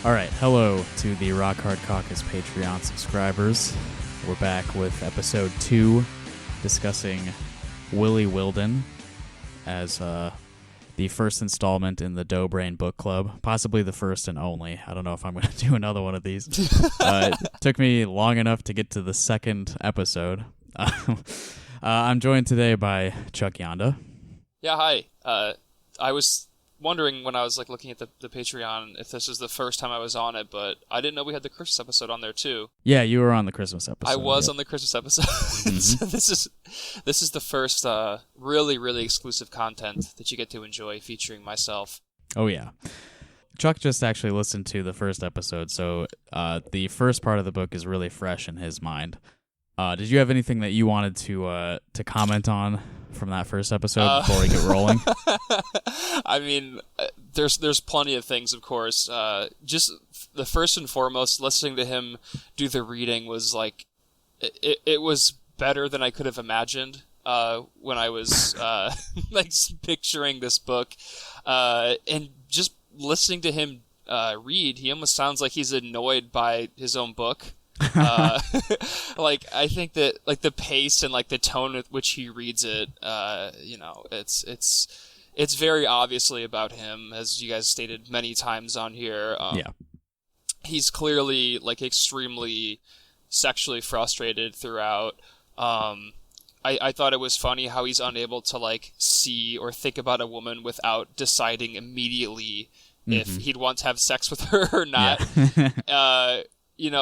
All right, hello to the Rock Hard Caucus Patreon subscribers. We're back with episode 2, discussing Willie Wilden as the first installment in the Doughbrain book club, possibly the first and only. I don't know if I'm going to do another one of these. It took me long enough to get to the second episode. I'm joined today by Chuck Yonda. Yeah, hi. I was wondering when I was looking at the Patreon if this was the first time I was on it, but I didn't know we had the Christmas episode on there too. Yeah, you were on the Christmas episode. I was on the Christmas episode. Mm-hmm. So this is the first really exclusive content that you get to enjoy featuring myself. Oh yeah. Chuck just actually listened to the first episode, so the first part of the book is really fresh in his mind. Did you have anything that you wanted to comment on from that first episode before we get rolling? I mean, there's plenty of things, of course. Just the first and foremost, listening to him do the reading was it was better than I could have imagined when I was picturing this book, and just listening to him read, he almost sounds like he's annoyed by his own book. I think that the pace and the tone with which he reads it, it's very obviously about him, as you guys stated many times on here. Yeah, he's clearly extremely sexually frustrated throughout. I thought it was funny how he's unable to see or think about a woman without deciding immediately if he'd want to have sex with her or not. Yeah.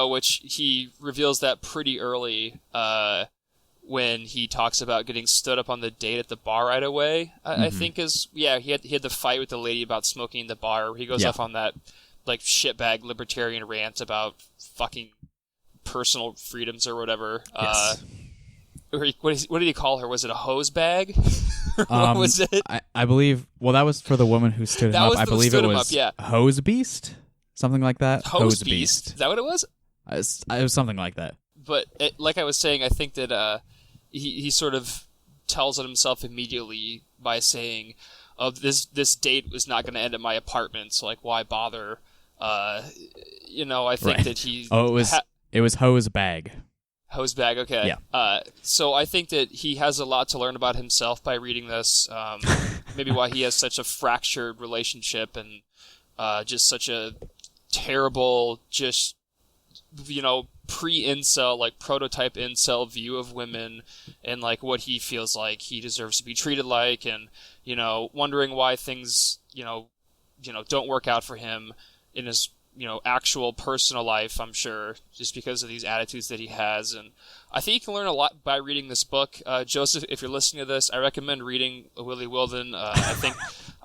Which he reveals that pretty early when he talks about getting stood up on the date at the bar right away. I think he had the fight with the lady about smoking in the bar. Where he goes off on that shitbag libertarian rant about fucking personal freedoms or whatever. Yes. What did he call her? Was it a hose bag? What was it? I believe. Well, that was for the woman who stood him up. I believe it was Hose Beast. Something like that. Hose Beast. Is that what it was? It was something like that. But like I was saying, I think that he sort of tells on himself immediately by saying, "Oh, this date was not going to end at my apartment, so why bother?" I think that he. Oh, it was Hose Bag. Hose Bag. Okay. Yeah. So I think that he has a lot to learn about himself by reading this. Maybe why he has such a fractured relationship and just such a terrible, just pre-incel, prototype incel view of women, and what he feels like he deserves to be treated like, and wondering why things don't work out for him in his actual personal life. I'm sure just because of these attitudes that he has, and I think you can learn a lot by reading this book. Joseph, if you're listening to this, I recommend reading Willie Wilden. I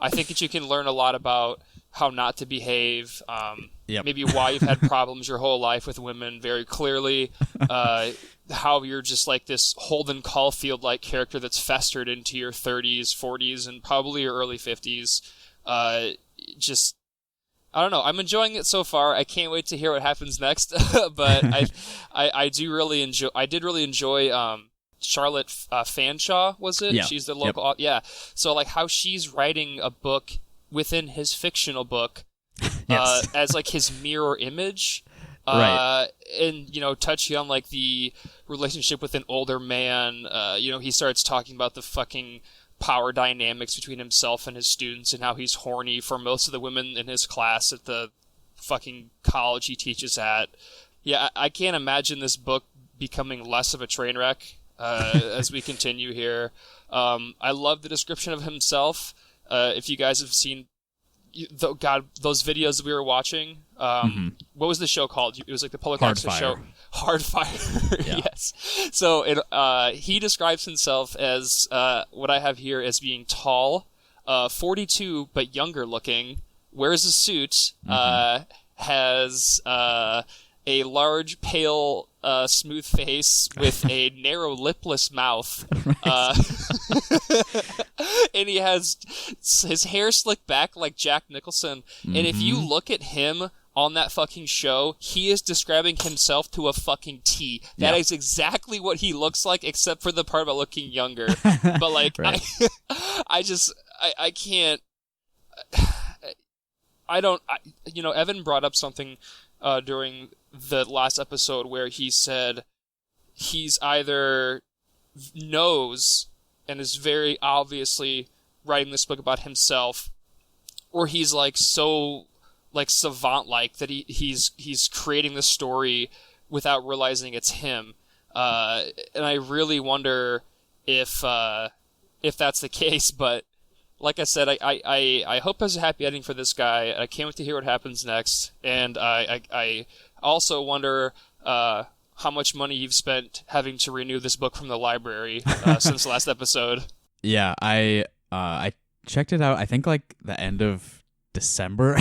think that you can learn a lot about how not to behave, maybe why you've had problems your whole life with women very clearly, how you're just this Holden Caulfield-like character that's festered into your 30s, 40s, and probably your early 50s. I don't know. I'm enjoying it so far. I can't wait to hear what happens next. But I did really enjoy Charlotte Fanshawe, was it? Yeah. She's the local. Yep. Yeah. So how she's writing a book within his fictional book, yes. As his mirror image, right. And touching on the relationship with an older man. He starts talking about the fucking power dynamics between himself and his students and how he's horny for most of the women in his class at the fucking college he teaches at. Yeah, I can't imagine this book becoming less of a train wreck as we continue here. I love the description of himself. If you guys have seen, those videos that we were watching, what was the show called? It was the public access show. Hardfire. Yeah. Yes. So he describes himself as what I have here as being tall, 42 but younger looking, wears a suit, has a large, pale, smooth face with a narrow, lipless mouth. And he has his hair slicked back like Jack Nicholson. And if you look at him on that fucking show, he is describing himself to a fucking T. That is exactly what he looks like, except for the part about looking younger. But, like, right. I can't... Evan brought up something during the last episode where he said he's either knows and is very obviously writing this book about himself, or he's like so like savant-like that he's creating this story without realizing it's him. And I really wonder if that's the case, but like I said, I hope there's a happy ending for this guy. I can't wait to hear what happens next, and I also wonder how much money you've spent having to renew this book from the library since the last episode. Yeah, I checked it out, I think like the end of December.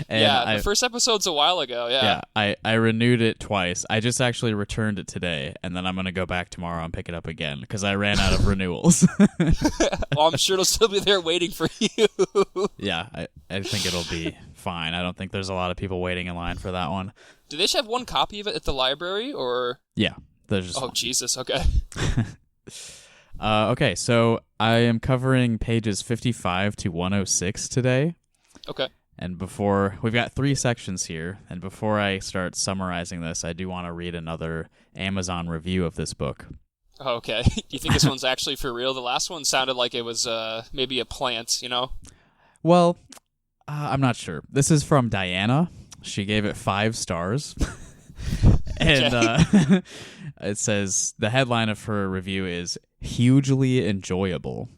And the first episode's a while ago, Yeah, I renewed it twice. I just actually returned it today, and then I'm going to go back tomorrow and pick it up again, because I ran out of renewals. Well, I'm sure it'll still be there waiting for you. Yeah, I think it'll be fine. I don't think there's a lot of people waiting in line for that one. Do they just have one copy of it at the library, or...? Yeah, there's just one. Jesus, okay. Okay, so I am covering pages 55 to 106 today. Okay. And we've got 3 sections here, and before I start summarizing this, I do want to read another Amazon review of this book. Oh, okay. Do you think this one's actually for real? The last one sounded like it was maybe a plant, you know? Well, I'm not sure. This is from Diana. She gave it 5 stars. And it says, the headline of her review is, hugely enjoyable.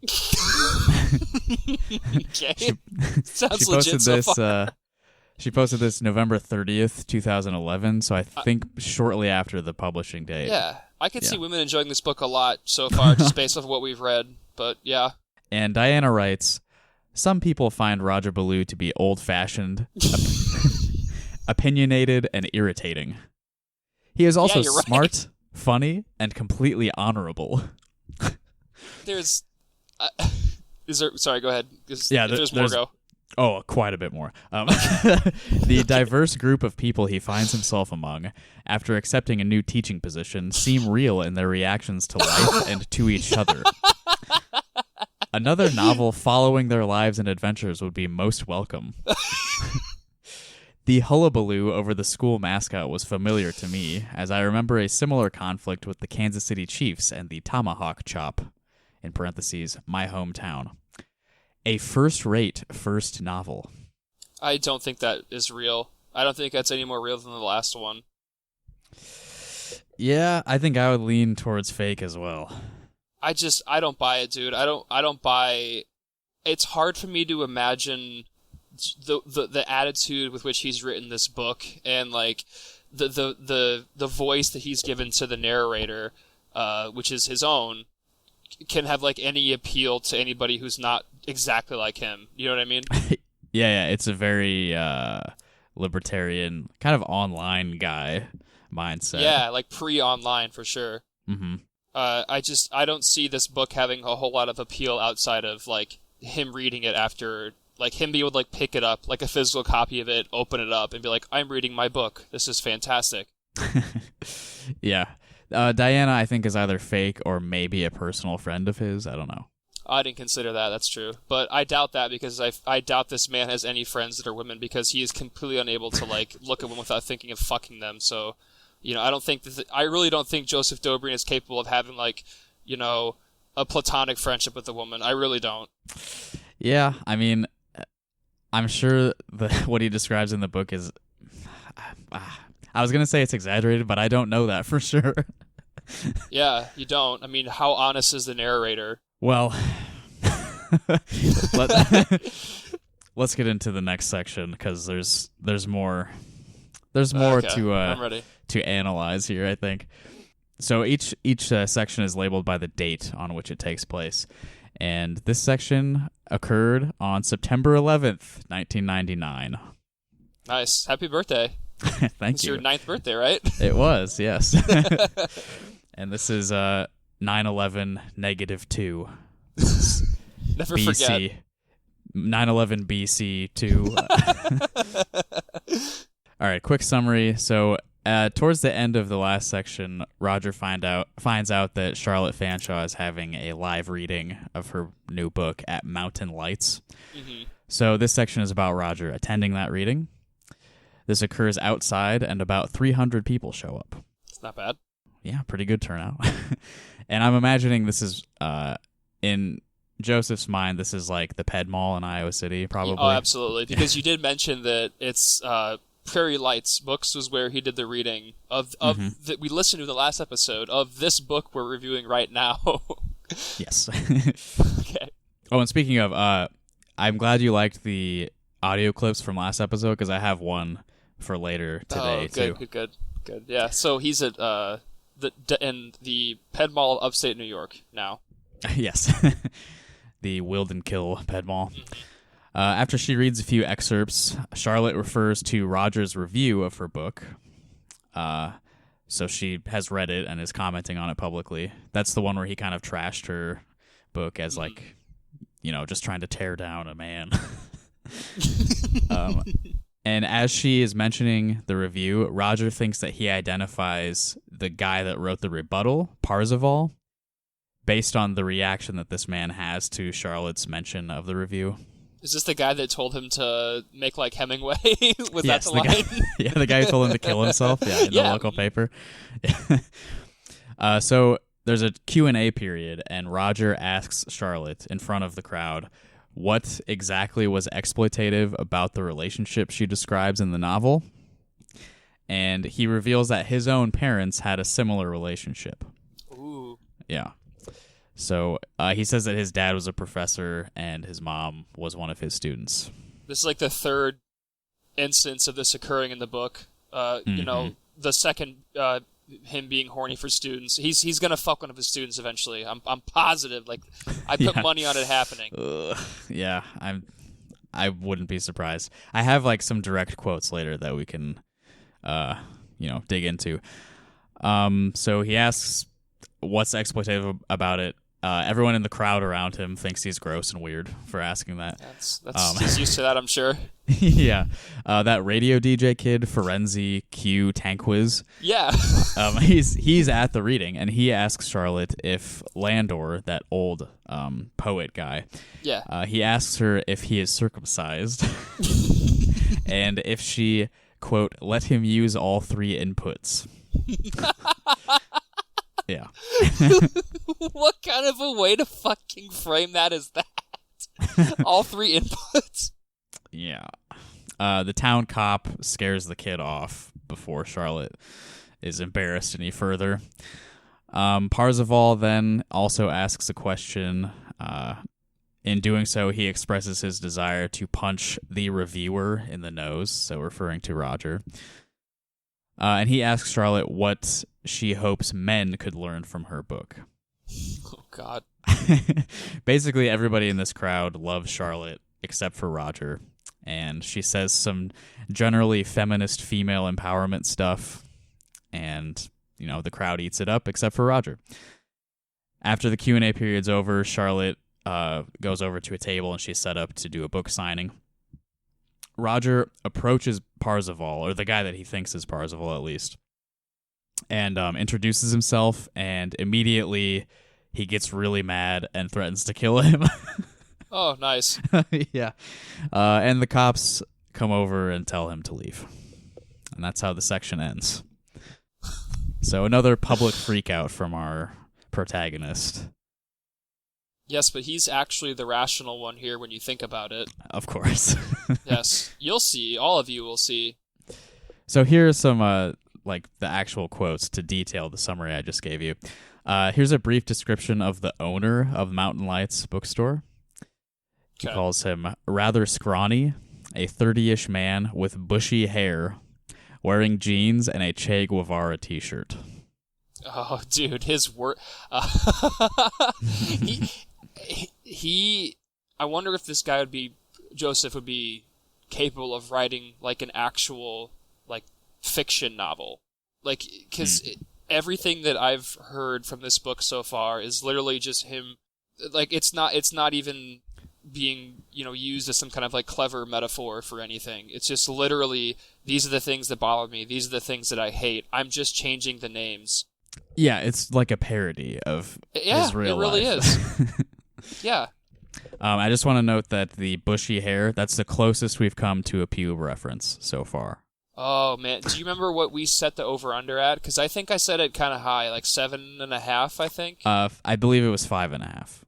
Okay. Sounds legit so far. She posted this November 30th, 2011, so I think shortly after the publishing date. Yeah, I could see women enjoying this book a lot so far, just based off what we've read, but yeah. And Diana writes, some people find Roger Ballou to be old-fashioned, opinionated, and irritating. He is also smart, funny, and completely honorable. There's... is there... Sorry, go ahead. There's more go. Oh, quite a bit more. The diverse group of people he finds himself among, after accepting a new teaching position, seem real in their reactions to life and to each other. Another novel following their lives and adventures would be most welcome. The hullabaloo over the school mascot was familiar to me, as I remember a similar conflict with the Kansas City Chiefs and the Tomahawk Chop, in parentheses, my hometown. A first-rate first novel. I don't think that is real. I don't think that's any more real than the last one. Yeah, I think I would lean towards fake as well. I don't buy it, dude. I don't buy... It's hard for me to imagine the attitude with which he's written this book, and like the voice that he's given to the narrator, which is his own, can have like any appeal to anybody who's not exactly like him. You know what I mean? Yeah, it's a very libertarian, kind of online guy mindset. Yeah, like pre-online for sure. Mm-hmm. I don't see this book having a whole lot of appeal outside of like him reading it after, like him being able to like pick it up, like a physical copy of it, open it up, and be like, I'm reading my book. This is fantastic. Yeah. Diana, I think, is either fake or maybe a personal friend of his. I don't know. I didn't consider that. That's true. But I doubt that, because I doubt this man has any friends that are women, because he is completely unable to like look at women without thinking of fucking them. So, you know, I really don't think Joseph Doughbrain is capable of having like, you know, a platonic friendship with a woman. I really don't. Yeah, I mean, I'm sure what he describes in the book is... I was going to say it's exaggerated, but I don't know that for sure. Yeah, you don't. I mean, how honest is the narrator? Well, let's get into the next section, because there's more okay. I'm ready. to analyze here, I think. So each section is labeled by the date on which it takes place, and this section occurred on September 11th, 1999. Nice. Happy birthday. Thank it's you. It's your 9th birthday, right? It was, yes. And this is 9/11 -2. Never BC. forget. 9/11 BC 2. All right, quick summary. So towards the end of the last section, Roger finds out that Charlotte Fanshawe is having a live reading of her new book at Mountain Lights. Mm-hmm. So this section is about Roger attending that reading. This occurs outside, and about 300 people show up. It's not bad. Yeah, pretty good turnout. And I'm imagining this is, in Joseph's mind, this is like the Ped Mall in Iowa City, probably. Oh, absolutely. Because you did mention that it's Prairie Lights Books was where he did the reading of that we listened to in the last episode of this book we're reviewing right now. Yes. Okay. Oh, and speaking of, I'm glad you liked the audio clips from last episode, because I have one for later today, too. Good. Yeah, so he's at in the Ped Mall of upstate New York now. Yes. The Wilden Kill Ped Mall. After she reads a few excerpts, Charlotte refers to Roger's review of her book. So she has read it and is commenting on it publicly. That's the one where he kind of trashed her book as like, just trying to tear down a man. And as she is mentioning the review, Roger thinks that he identifies the guy that wrote the rebuttal, Parzival, based on the reaction that this man has to Charlotte's mention of the review. Is this the guy that told him to make like Hemingway? Was yes, that the line? Yeah, the guy who told him to kill himself. Yeah, in the local paper. So there's a Q&A period, and Roger asks Charlotte in front of the crowd what exactly was exploitative about the relationship she describes in the novel. And he reveals that his own parents had a similar relationship. Ooh. Yeah. So he says that his dad was a professor and his mom was one of his students. This is like the third instance of this occurring in the book. The second, him being horny for students. He's gonna fuck one of his students eventually. I'm positive. Like, I put money on it happening. Yeah, I wouldn't be surprised. I have like some direct quotes later that we can, dig into. So he asks, what's exploitative about it? Everyone in the crowd around him thinks he's gross and weird for asking that. He's used to that, I'm sure. Yeah. That radio DJ kid, Ferenzi Q Tanquiz. Yeah. He's at the reading, and he asks Charlotte if Landor, that old poet guy, he asks her if he is circumcised and if she, quote, let him use all three inputs. Yeah. What kind of a way to fucking frame that is that? All three inputs? Yeah. The town cop scares the kid off before Charlotte is embarrassed any further. Parzival then also asks a question. In doing so, he expresses his desire to punch the reviewer in the nose, so referring to Roger. And he asks Charlotte what she hopes men could learn from her book. Oh, God. Basically, everybody in this crowd loves Charlotte except for Roger. And she says some generally feminist female empowerment stuff. And, the crowd eats it up except for Roger. After the Q&A period's over, Charlotte goes over to a table and she's set up to do a book signing. Roger approaches Parzival, or the guy that he thinks is Parzival at least, and introduces himself, and immediately he gets really mad and threatens to kill him. Oh, nice. Yeah. And the cops come over and tell him to leave. And that's how the section ends. So another public freakout from our protagonist. Yes, but he's actually the rational one here when you think about it. Of course. Yes, you'll see. All of you will see. So here are some, the actual quotes to detail the summary I just gave you. Here's a brief description of the owner of Mountain Lights bookstore. He calls him rather scrawny, a 30-ish man with bushy hair, wearing jeans and a Che Guevara t-shirt. Oh, dude, his work... I wonder if this guy Joseph would be capable of writing, like, an actual, like, fiction novel. Like, because everything that I've heard from this book so far is literally just him, like, it's not even being, used as some kind of, like, clever metaphor for anything. It's just literally, these are the things that bother me, these are the things that I hate, I'm just changing the names. Yeah, it's like a parody of his real life. Yeah, it really is. Yeah. I just want to note that the bushy hair, that's the closest we've come to a pube reference so far. Oh, man. Do you remember what we set the over-under at? Because I think I set it kind of high, like 7.5, I think. I believe it was 5.5.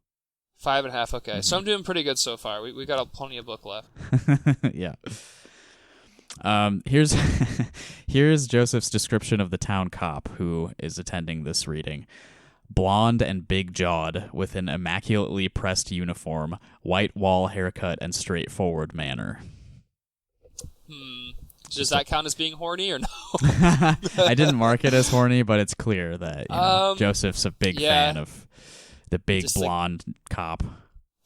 5.5, okay. Mm-hmm. So I'm doing pretty good so far. We got plenty of book left. Yeah. Here's Joseph's description of the town cop who is attending this reading. Blonde and big-jawed, with an immaculately pressed uniform, white wall haircut, and straightforward manner. Does that count as being horny or no? I didn't mark it as horny, but it's clear that Joseph's a big fan of the big blonde cop.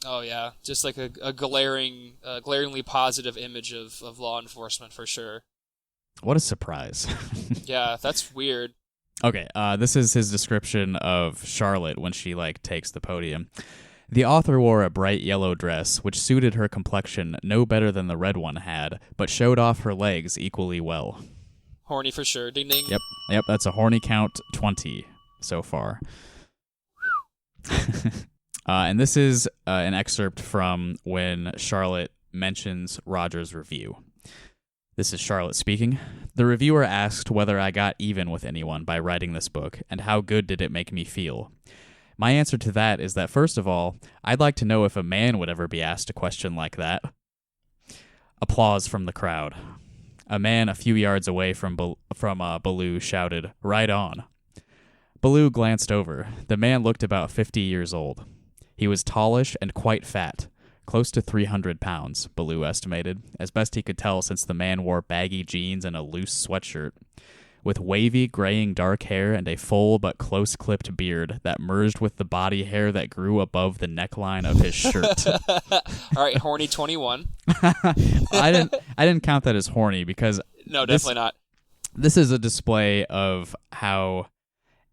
Oh yeah, just like a glaringly positive image of law enforcement for sure. What a surprise. Yeah, that's weird. Okay, this is his description of Charlotte when she takes the podium. The author wore a bright yellow dress, which suited her complexion no better than the red one had, but showed off her legs equally well. Horny for sure. Ding ding. Yep, that's a horny count 20 so far. And this is an excerpt from when Charlotte mentions Roger's review. This is Charlotte speaking. The reviewer asked whether I got even with anyone by writing this book, and how good did it make me feel. My answer to that is that, first of all, I'd like to know if a man would ever be asked a question like that. Applause from the crowd. A man a few yards away from Baloo shouted, "Right on." Baloo glanced over. The man looked about 50 years old. He was tallish and quite fat, close to 300 pounds, Baloo estimated, as best he could tell since the man wore baggy jeans and a loose sweatshirt. With wavy, graying dark hair and a full but close-clipped beard that merged with the body hair that grew above the neckline of his shirt. All right, horny 21. I didn't count that as horny because no, definitely not. This is a display of how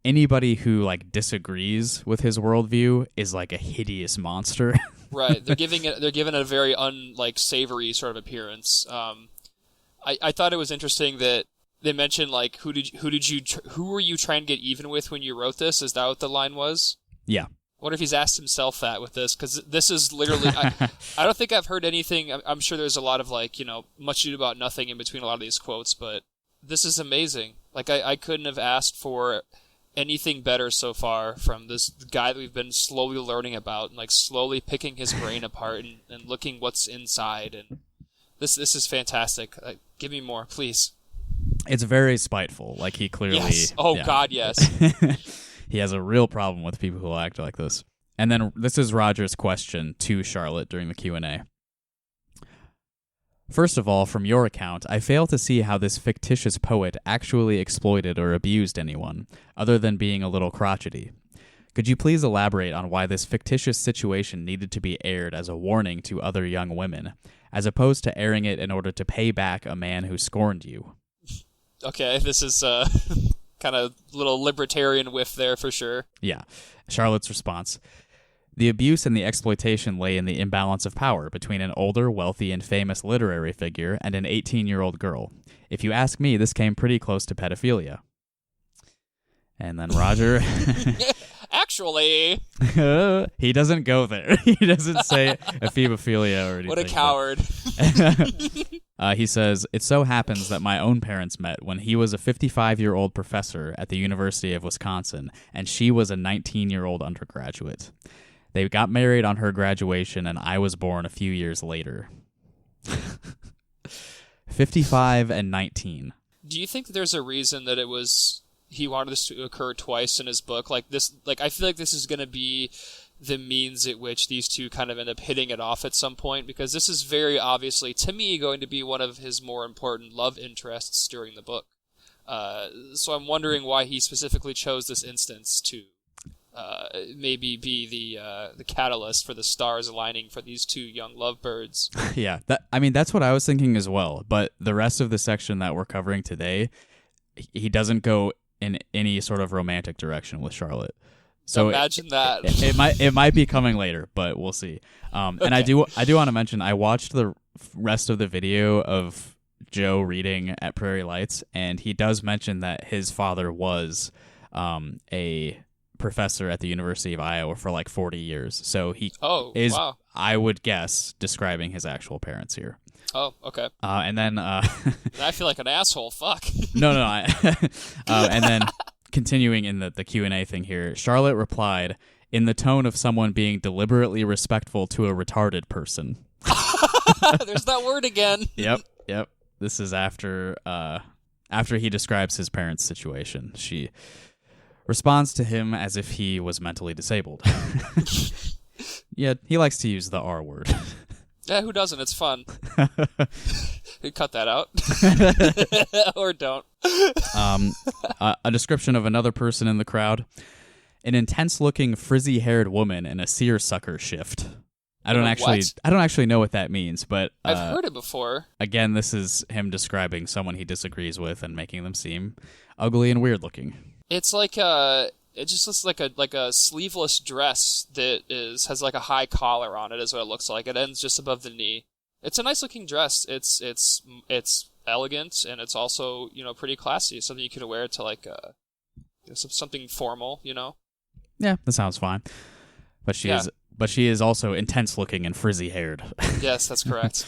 anybody who disagrees with his worldview is a hideous monster. Right, they're giving it a very unsavory sort of appearance. I thought it was interesting that they mentioned who were you trying to get even with when you wrote this? Is that what the line was? Yeah. What if he's asked himself that with this? Because this is literally, I don't think I've heard anything. I'm sure there's a lot of much ado about nothing in between a lot of these quotes, but this is amazing. I couldn't have asked for anything better so far from this guy that we've been slowly learning about, and slowly picking his brain apart and looking what's inside. And this is fantastic. Give me more, please. It's very spiteful. He clearly... Yes. Oh, yeah. God, yes. He has a real problem with people who act like this. And then this is Roger's question to Charlotte during the Q&A. First of all, from your account, I fail to see how this fictitious poet actually exploited or abused anyone, other than being a little crotchety. Could you please elaborate on why this fictitious situation needed to be aired as a warning to other young women, as opposed to airing it in order to pay back a man who scorned you? Okay, this is kind of little libertarian whiff there for sure. Yeah. Charlotte's response. The abuse and the exploitation lay in the imbalance of power between an older, wealthy, and famous literary figure and an 18-year-old girl. If you ask me, this came pretty close to pedophilia. And then Roger... Actually... he doesn't go there. He doesn't say ephebophilia or anything. What a coward. He says, it so happens that my own parents met when he was a 55-year-old professor at the University of Wisconsin, and she was a 19-year-old undergraduate. They got married on her graduation, and I was born a few years later. 55 and 19. Do you think there's a reason that he wanted this to occur twice in his book? I feel like this is going to be the means at which these two kind of end up hitting it off at some point, because this is very obviously, to me, going to be one of his more important love interests during the book. So I'm wondering why he specifically chose this instance to maybe be the catalyst for the stars aligning for these two young lovebirds. Yeah, that's what I was thinking as well. But the rest of the section that we're covering today, he doesn't go in any sort of romantic direction with Charlotte. So imagine that. It might be coming later, but we'll see. Okay. And I do want to mention I watched the rest of the video of Joe reading at Prairie Lights, and he does mention that his father was a professor at the University of Iowa for like 40 years. So he is, wow. I would guess, describing his actual parents here. Oh, okay. And then... I feel like an asshole. Fuck. No. And then continuing in the Q&A thing here, Charlotte replied in the tone of someone being deliberately respectful to a retarded person. There's that word again. Yep. This is after he describes his parents' situation. She responds to him as if he was mentally disabled. Yeah, he likes to use the R word. Yeah, who doesn't? It's fun. You cut that out. Or don't. A description of another person in the crowd. An intense-looking, frizzy-haired woman in a seersucker shift. I don't actually know what that means, but I've heard it before. Again, this is him describing someone he disagrees with and making them seem ugly and weird looking. It's like it just looks like a sleeveless dress that has like a high collar on it, is what it looks like. It ends just above the knee. It's a nice looking dress. It's elegant, and it's also, pretty classy. Something you could wear to like something formal, Yeah, that sounds fine. But she is also intense looking and frizzy haired. Yes, that's correct.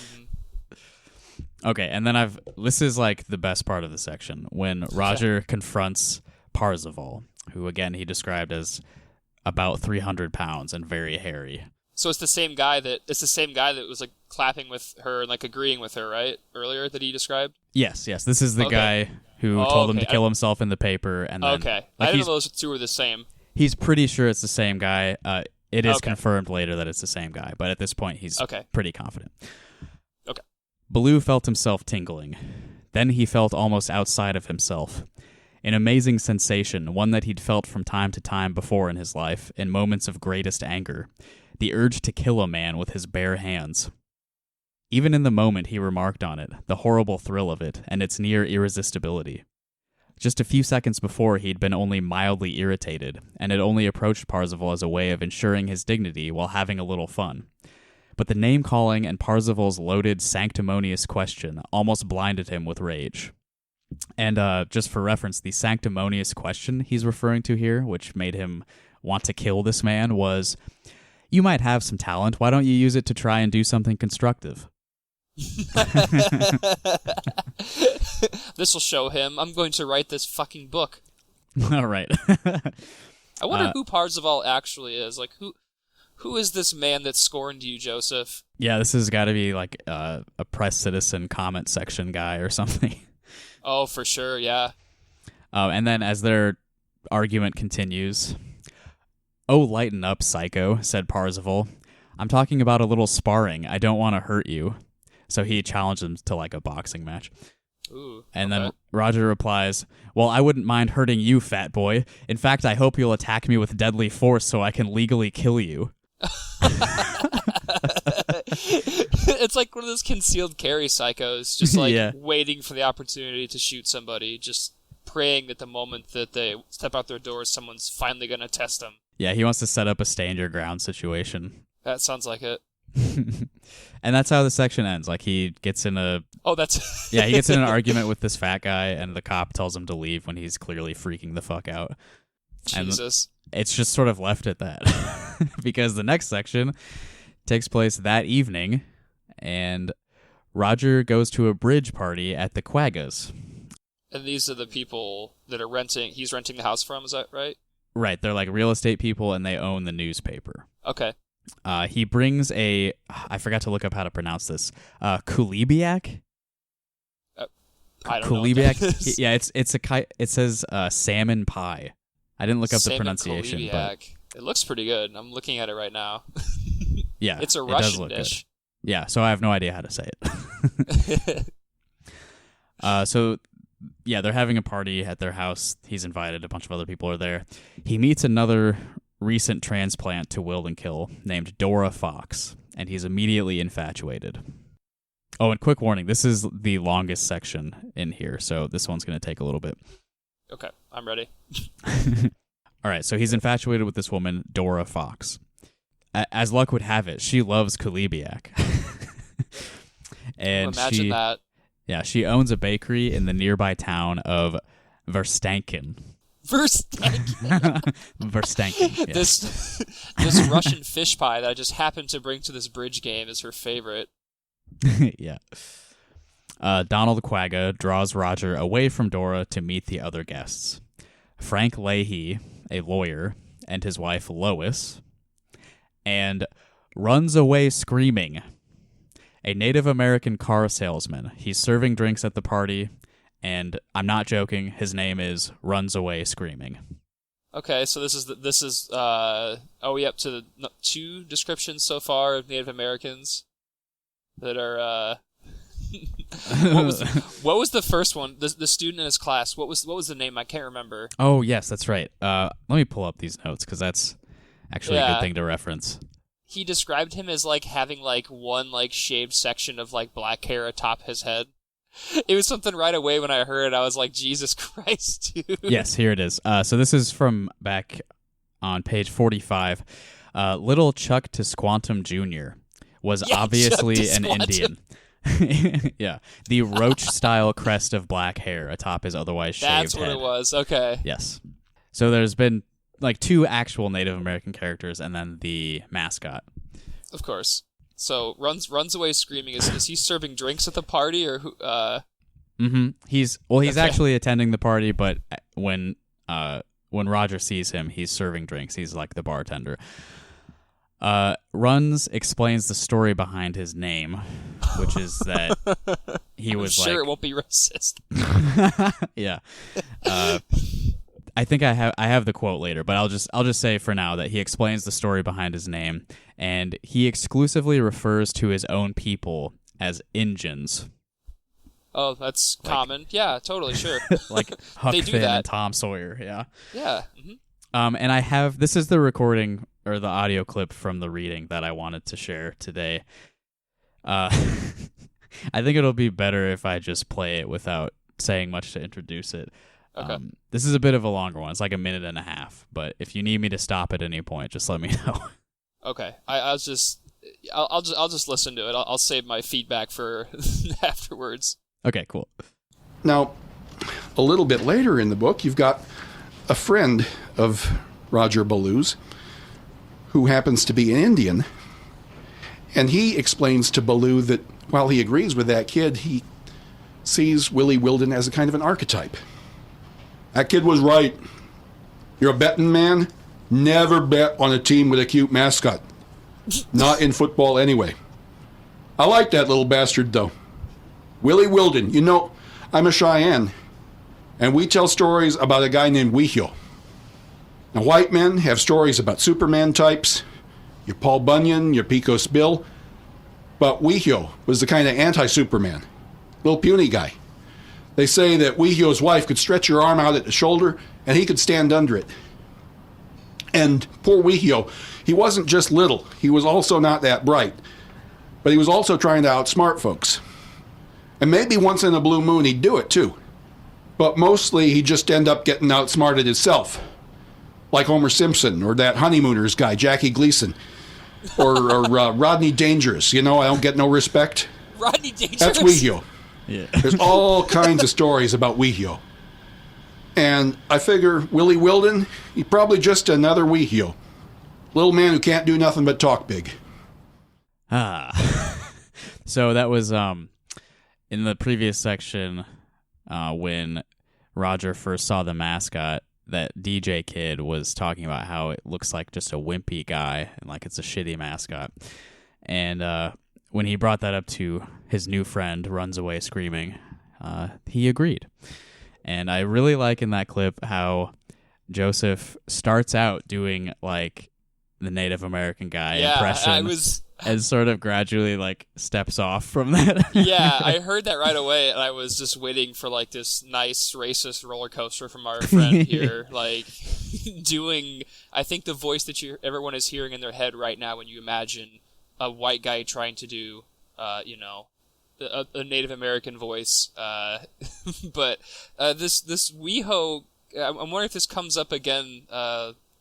Okay, and then this is like the best part of the section when Roger confronts Parzival, who again he described as about 300 pounds and very hairy. So it's the same guy that was like clapping with her and like agreeing with her, right? Earlier that he described? Yes. This is the guy who told him to kill himself in the paper, and then I didn't know those two were the same. He's pretty sure it's the same guy. It is confirmed later that it's the same guy, but at this point he's pretty confident. Okay. Baloo felt himself tingling. Then he felt almost outside of himself. An amazing sensation, one that he'd felt from time to time before in his life, in moments of greatest anger. The urge to kill a man with his bare hands. Even in the moment he remarked on it, the horrible thrill of it, and its near irresistibility. Just a few seconds before, he'd been only mildly irritated, and had only approached Parzival as a way of ensuring his dignity while having a little fun. But the name-calling and Parzival's loaded, sanctimonious question almost blinded him with rage. And just for reference, the sanctimonious question he's referring to here, which made him want to kill this man, was, "You might have some talent, why don't you use it to try and do something constructive?" This will show him. I'm going to write this fucking book. All right. I wonder who Parzival actually is. Like, who is this man that scorned you, Joseph? Yeah, this has got to be like a press citizen comment section guy or something. Oh, for sure, yeah. And then as their argument continues, "Oh, lighten up, psycho," said Parzival. "I'm talking about a little sparring. I don't want to hurt you." So he challenged him to like a boxing match. Ooh, and then Roger replies, "Well, I wouldn't mind hurting you, fat boy. In fact, I hope you'll attack me with deadly force so I can legally kill you." It's like one of those concealed carry psychos, just like waiting for the opportunity to shoot somebody, just praying that the moment that they step out their doors, someone's finally going to test them. Yeah, he wants to set up a stand your ground situation. That sounds like it. And that's how the section ends. Like he gets in a he gets in an argument with this fat guy, and the cop tells him to leave when he's clearly freaking the fuck out. Jesus. And it's just sort of left at that. Because the next section takes place that evening, and Roger goes to a bridge party at the Caucus. And these are the people that are he's renting the house from, is that right? Right, they're like real estate people, and they own the newspaper. Okay. He brings I forgot to look up how to pronounce this, kulibiak? I don't know what that is. Yeah, it says salmon pie. I didn't look up the pronunciation, but it looks pretty good. I'm looking at it right now. Yeah, it's a Russian dish. Good. Yeah, so I have no idea how to say it. So yeah, they're having a party at their house. He's invited. A bunch of other people are there. He meets another recent transplant to Wilden Kill named Dora Fox, and he's immediately infatuated. Oh, and quick warning, this is the longest section in here, so this one's going to take a little bit. Okay, I'm ready. All right, so he's infatuated with this woman, Dora Fox. As luck would have it, she loves Kulibiak. And imagine that. Yeah, she owns a bakery in the nearby town of Verstanken. Verstanking. Verstanking. Yeah. This Russian fish pie that I just happened to bring to this bridge game is her favorite. Yeah. Donald Quagga draws Roger away from Dora to meet the other guests. Frank Leahy, a lawyer, and his wife Lois, and runs away screaming. A Native American car salesman. He's serving drinks at the party, and I'm not joking, his name is Runs Away Screaming. Okay, so this is are we up to the 2 descriptions so far of Native Americans that are what was the first one? The student in his class. What was the name? I can't remember. Oh, yes, that's right. Let me pull up these notes because that's actually a good thing to reference. He described him as like having like one like shaved section of like black hair atop his head. It was something right away when I heard it. I was like, Jesus Christ, dude. Yes, here it is. So this is from back on page 45. Little Chuck Tisquantum Jr. was obviously an Indian. Yeah, the roach-style crest of black hair atop his otherwise shaved head. That's what it was. Okay. Yes. So there's been like 2 actual Native American characters and then the mascot. Of course. So runs away screaming. Is he serving drinks at the party or who? Mm-hmm. He's actually attending the party, but when Roger sees him, he's serving drinks. He's like the bartender. Runs explains the story behind his name, which is that he was sure it won't be racist. Yeah. I think I have the quote later, but I'll just say for now that he explains the story behind his name, and he exclusively refers to his own people as Injuns. Oh, that's common. Yeah, totally, sure. Like Huck Finn and Tom Sawyer. Yeah. Yeah. Mm-hmm. And this is the recording or the audio clip from the reading that I wanted to share today. I think it'll be better if I just play it without saying much to introduce it. Okay. This is a bit of a longer one. It's like a minute and a half. But if you need me to stop at any point, just let me know. Okay. I'll just listen to it. I'll save my feedback for afterwards. Okay. Cool. Now, a little bit later in the book, you've got a friend of Roger Ballou's who happens to be an Indian, and he explains to Ballou that while he agrees with that kid, he sees Willie Wilden as a kind of an archetype. That kid was right. You're a betting man? Never bet on a team with a cute mascot. Not in football anyway. I like that little bastard, though. Willie Wilden. You know, I'm a Cheyenne, and we tell stories about a guy named Weehio. Now, white men have stories about Superman types, your Paul Bunyan, your Pecos Bill, but Weehio was the kind of anti-Superman, little puny guy. They say that Weehio's wife could stretch her arm out at the shoulder, and he could stand under it. And poor Weehio, he wasn't just little. He was also not that bright. But he was also trying to outsmart folks. And maybe once in a blue moon he'd do it too. But mostly he'd just end up getting outsmarted himself. Like Homer Simpson, or that Honeymooners guy, Jackie Gleason. Or Rodney Dangerous. You know, I don't get no respect. Rodney Dangerous? That's Weehio. Yeah. There's all kinds of stories about Weehio. And I figure Willie Wilden, he's probably just another Weehio. Little man who can't do nothing but talk big. So that was in the previous section when Roger first saw the mascot, that DJ kid was talking about how it looks like just a wimpy guy and like it's a shitty mascot. And when he brought that up to his new friend, Runs Away Screaming, he agreed. And I really like in that clip how Joseph starts out doing like the Native American guy impression and sort of gradually like steps off from that. Yeah, I heard that right away, and I was just waiting for like this nice racist roller coaster from our friend here, like doing, I think, the voice that everyone is hearing in their head right now when you imagine a white guy trying to do, a Native American voice. But this Weho, I'm wondering if this comes up again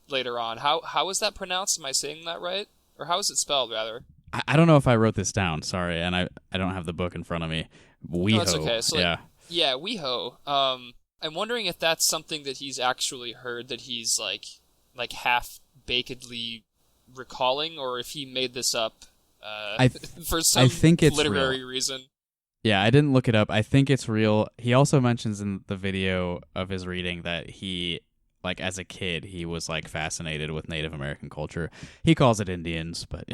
later on. How is that pronounced? Am I saying that right? Or how is it spelled, rather? I don't know if I wrote this down, sorry, and I don't have the book in front of me. Weho. No, that's okay. So, yeah. Yeah, Weho. I'm wondering if that's something that he's actually heard, that he's like half-bakedly recalling, or if he made this up for some literary reason. Yeah, I didn't look it up. I think it's real. He also mentions in the video of his reading that he, like, as a kid, he was, like, fascinated with Native American culture. He calls it Indians, but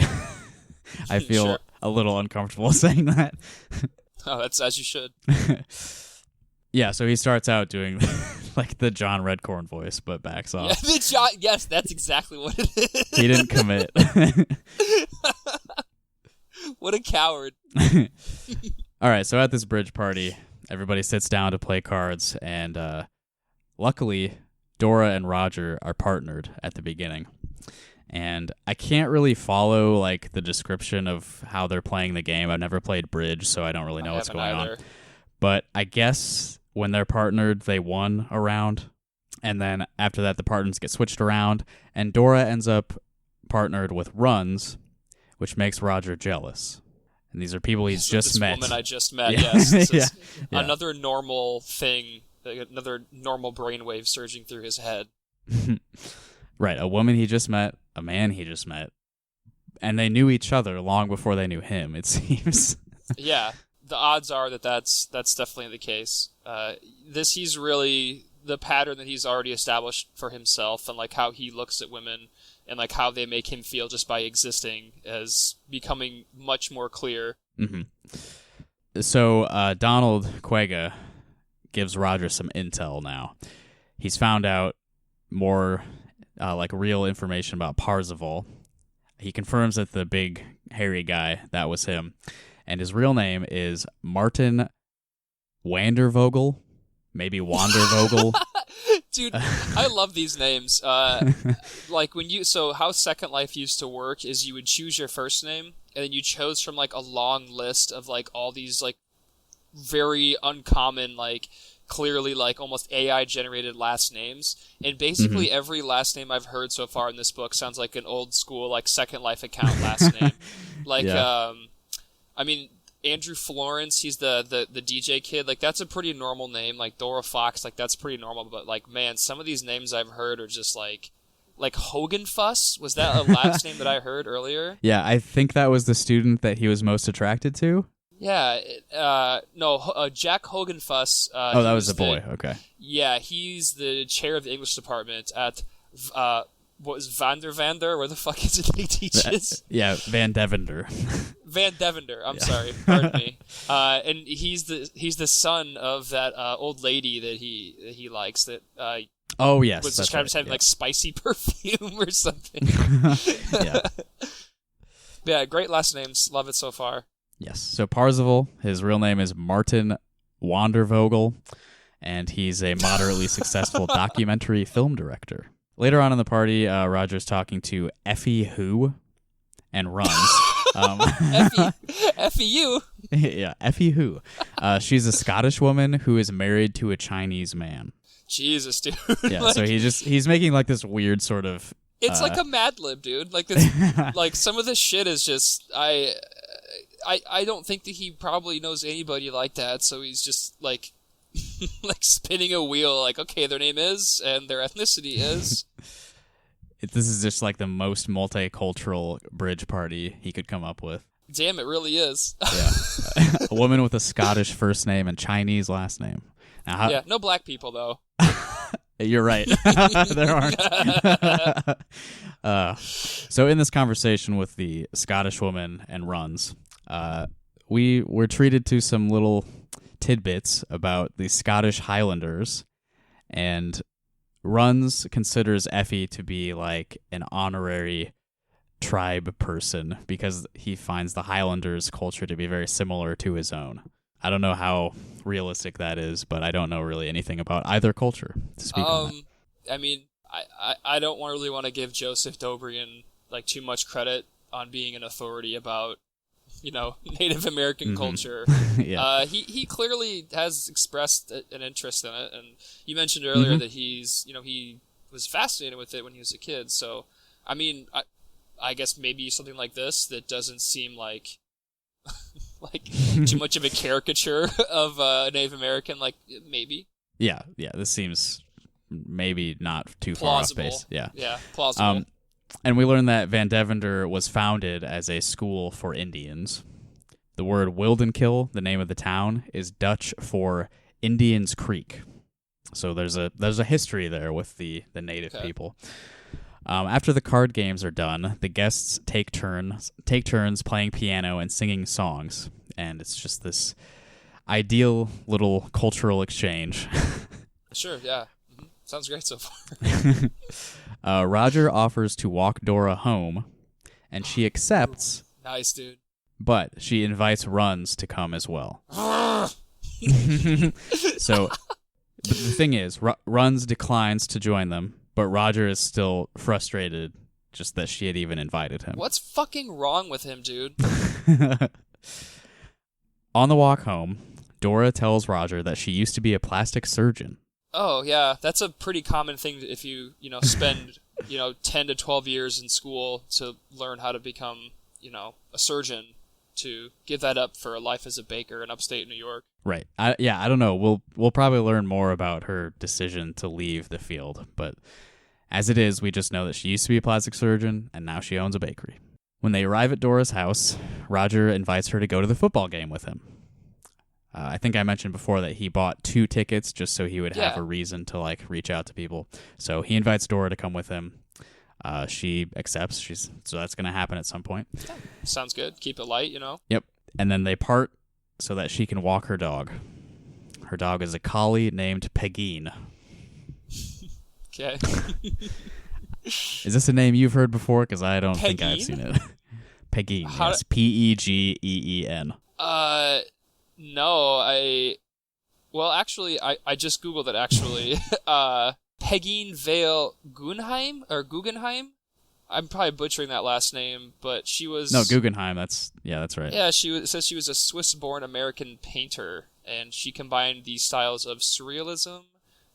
I feel Sure. a little uncomfortable saying that. Oh, that's as you should. Yeah, so he starts out doing, like, the John Redcorn voice, but backs off. Yeah, yes, that's exactly what it is. He didn't commit. What a coward. All right, so at this bridge party, everybody sits down to play cards, and luckily, Dora and Roger are partnered at the beginning. And I can't really follow, like, the description of how they're playing the game. I've never played bridge, so I don't really know what's going on. But I guess when they're partnered, they won a round, and then after that, the partners get switched around, and Dora ends up partnered with Runs, which makes Roger jealous. And these are people he's just met. This woman I just met, yeah. yes. This is Yeah. another normal thing, another normal brainwave surging through his head. Right, a woman he just met, a man he just met, and they knew each other long before they knew him, it seems. Yeah, the odds are that's definitely the case. He's really the pattern that he's already established for himself, and like how he looks at women and like how they make him feel just by existing, is becoming much more clear. Mm-hmm. So Donald Quagga gives Roger some intel now. He's found out more like real information about Parzival. He confirms that the big hairy guy, that was him. And his real name is Martin Wandervogel. Maybe Wandervogel. Dude, I love these names. Like how Second Life used to work is you would choose your first name, and then you chose from like a long list of like all these like very uncommon, like clearly like almost AI generated last names. And basically every last name I've heard so far in this book sounds like an old school like Second Life account last name. Like I mean, Andrew Florence, he's the DJ kid. Like, that's a pretty normal name. Like, Dora Fox, like, that's pretty normal. But, like, man, some of these names I've heard are just, like Hogan Fuss? Was that a last name that I heard earlier? Yeah, I think that was the student that he was most attracted to. Yeah, Jack Hogan Fuss. That was the boy, okay. Yeah, he's the chair of the English department at, what was Vander? Where the fuck is it he teaches? Van Devender. Van Devender, I'm sorry, pardon me. And he's the son of that old lady that he likes. That oh yes, was described as having like spicy perfume or something. Yeah, great last names. Love it so far. Yes. So Parzival, his real name is Martin Wandervogel, and he's a moderately successful documentary film director. Later on in the party, Roger's talking to Effie Who and Runs. Effie you. Yeah, Effie Who. She's a Scottish woman who is married to a Chinese man. Jesus, dude. Yeah, like, so he's making like this weird sort of... It's like a Mad Lib, dude. Like this, like some of this shit is just... I don't think that he probably knows anybody like that, so he's just like... like spinning a wheel, like, okay, their name is, and their ethnicity is. This is just like the most multicultural bridge party he could come up with. Damn, it really is. Yeah. A woman with a Scottish first name and Chinese last name. Now, yeah, no black people, though. You're right. There aren't. So in this conversation with the Scottish woman and Runs, we were treated to some little tidbits about the Scottish Highlanders, and Runs considers Effie to be like an honorary tribe person because he finds the Highlanders' culture to be very similar to his own. I don't know how realistic that is, but I don't know really anything about either culture to speak on that. I mean, I don't really want to give Joseph Doughbrain like too much credit on being an authority about, you know, Native American culture. Yeah. He clearly has expressed an interest in it, and you mentioned earlier that he was fascinated with it when he was a kid. So, I mean, I guess maybe something like this that doesn't seem like like too much of a caricature of a Native American, like maybe. Yeah, this seems maybe not too plausible. far off base. Yeah, plausible. And we learned that Van Devender was founded as a school for Indians. The word Wildenkill, the name of the town, is Dutch for Indians Creek. So there's a history there with the native people. After the card games are done, the guests take turns playing piano and singing songs, and it's just this ideal little cultural exchange. Sure, yeah. Mm-hmm. Sounds great so far. Roger offers to walk Dora home, and she accepts. Nice, dude. But she invites Runs to come as well. So the thing is, Runs declines to join them, but Roger is still frustrated just that she had even invited him. What's fucking wrong with him, dude? On the walk home, Dora tells Roger that she used to be a plastic surgeon. Oh, yeah. That's a pretty common thing if you spend, 10 to 12 years in school to learn how to become, a surgeon, to give that up for a life as a baker in upstate New York. Right. I don't know. We'll probably learn more about her decision to leave the field, but as it is, we just know that she used to be a plastic surgeon, and now she owns a bakery. When they arrive at Dora's house, Roger invites her to go to the football game with him. I think I mentioned before that he bought 2 tickets just so he would have a reason to reach out to people. So he invites Dora to come with him. She accepts. So that's going to happen at some point. Sounds good. Keep it light, Yep. And then they part so that she can walk her dog. Her dog is a collie named Pegeen. Okay. Is this a name you've heard before? Because I don't think I've seen it. Pegeen. Yes. Pegeen. No, I just Googled it, actually. Pegeen Vale Guggenheim? I'm probably butchering that last name, but she was... No, Guggenheim, that's right. Yeah, it says she was a Swiss-born American painter, and she combined the styles of surrealism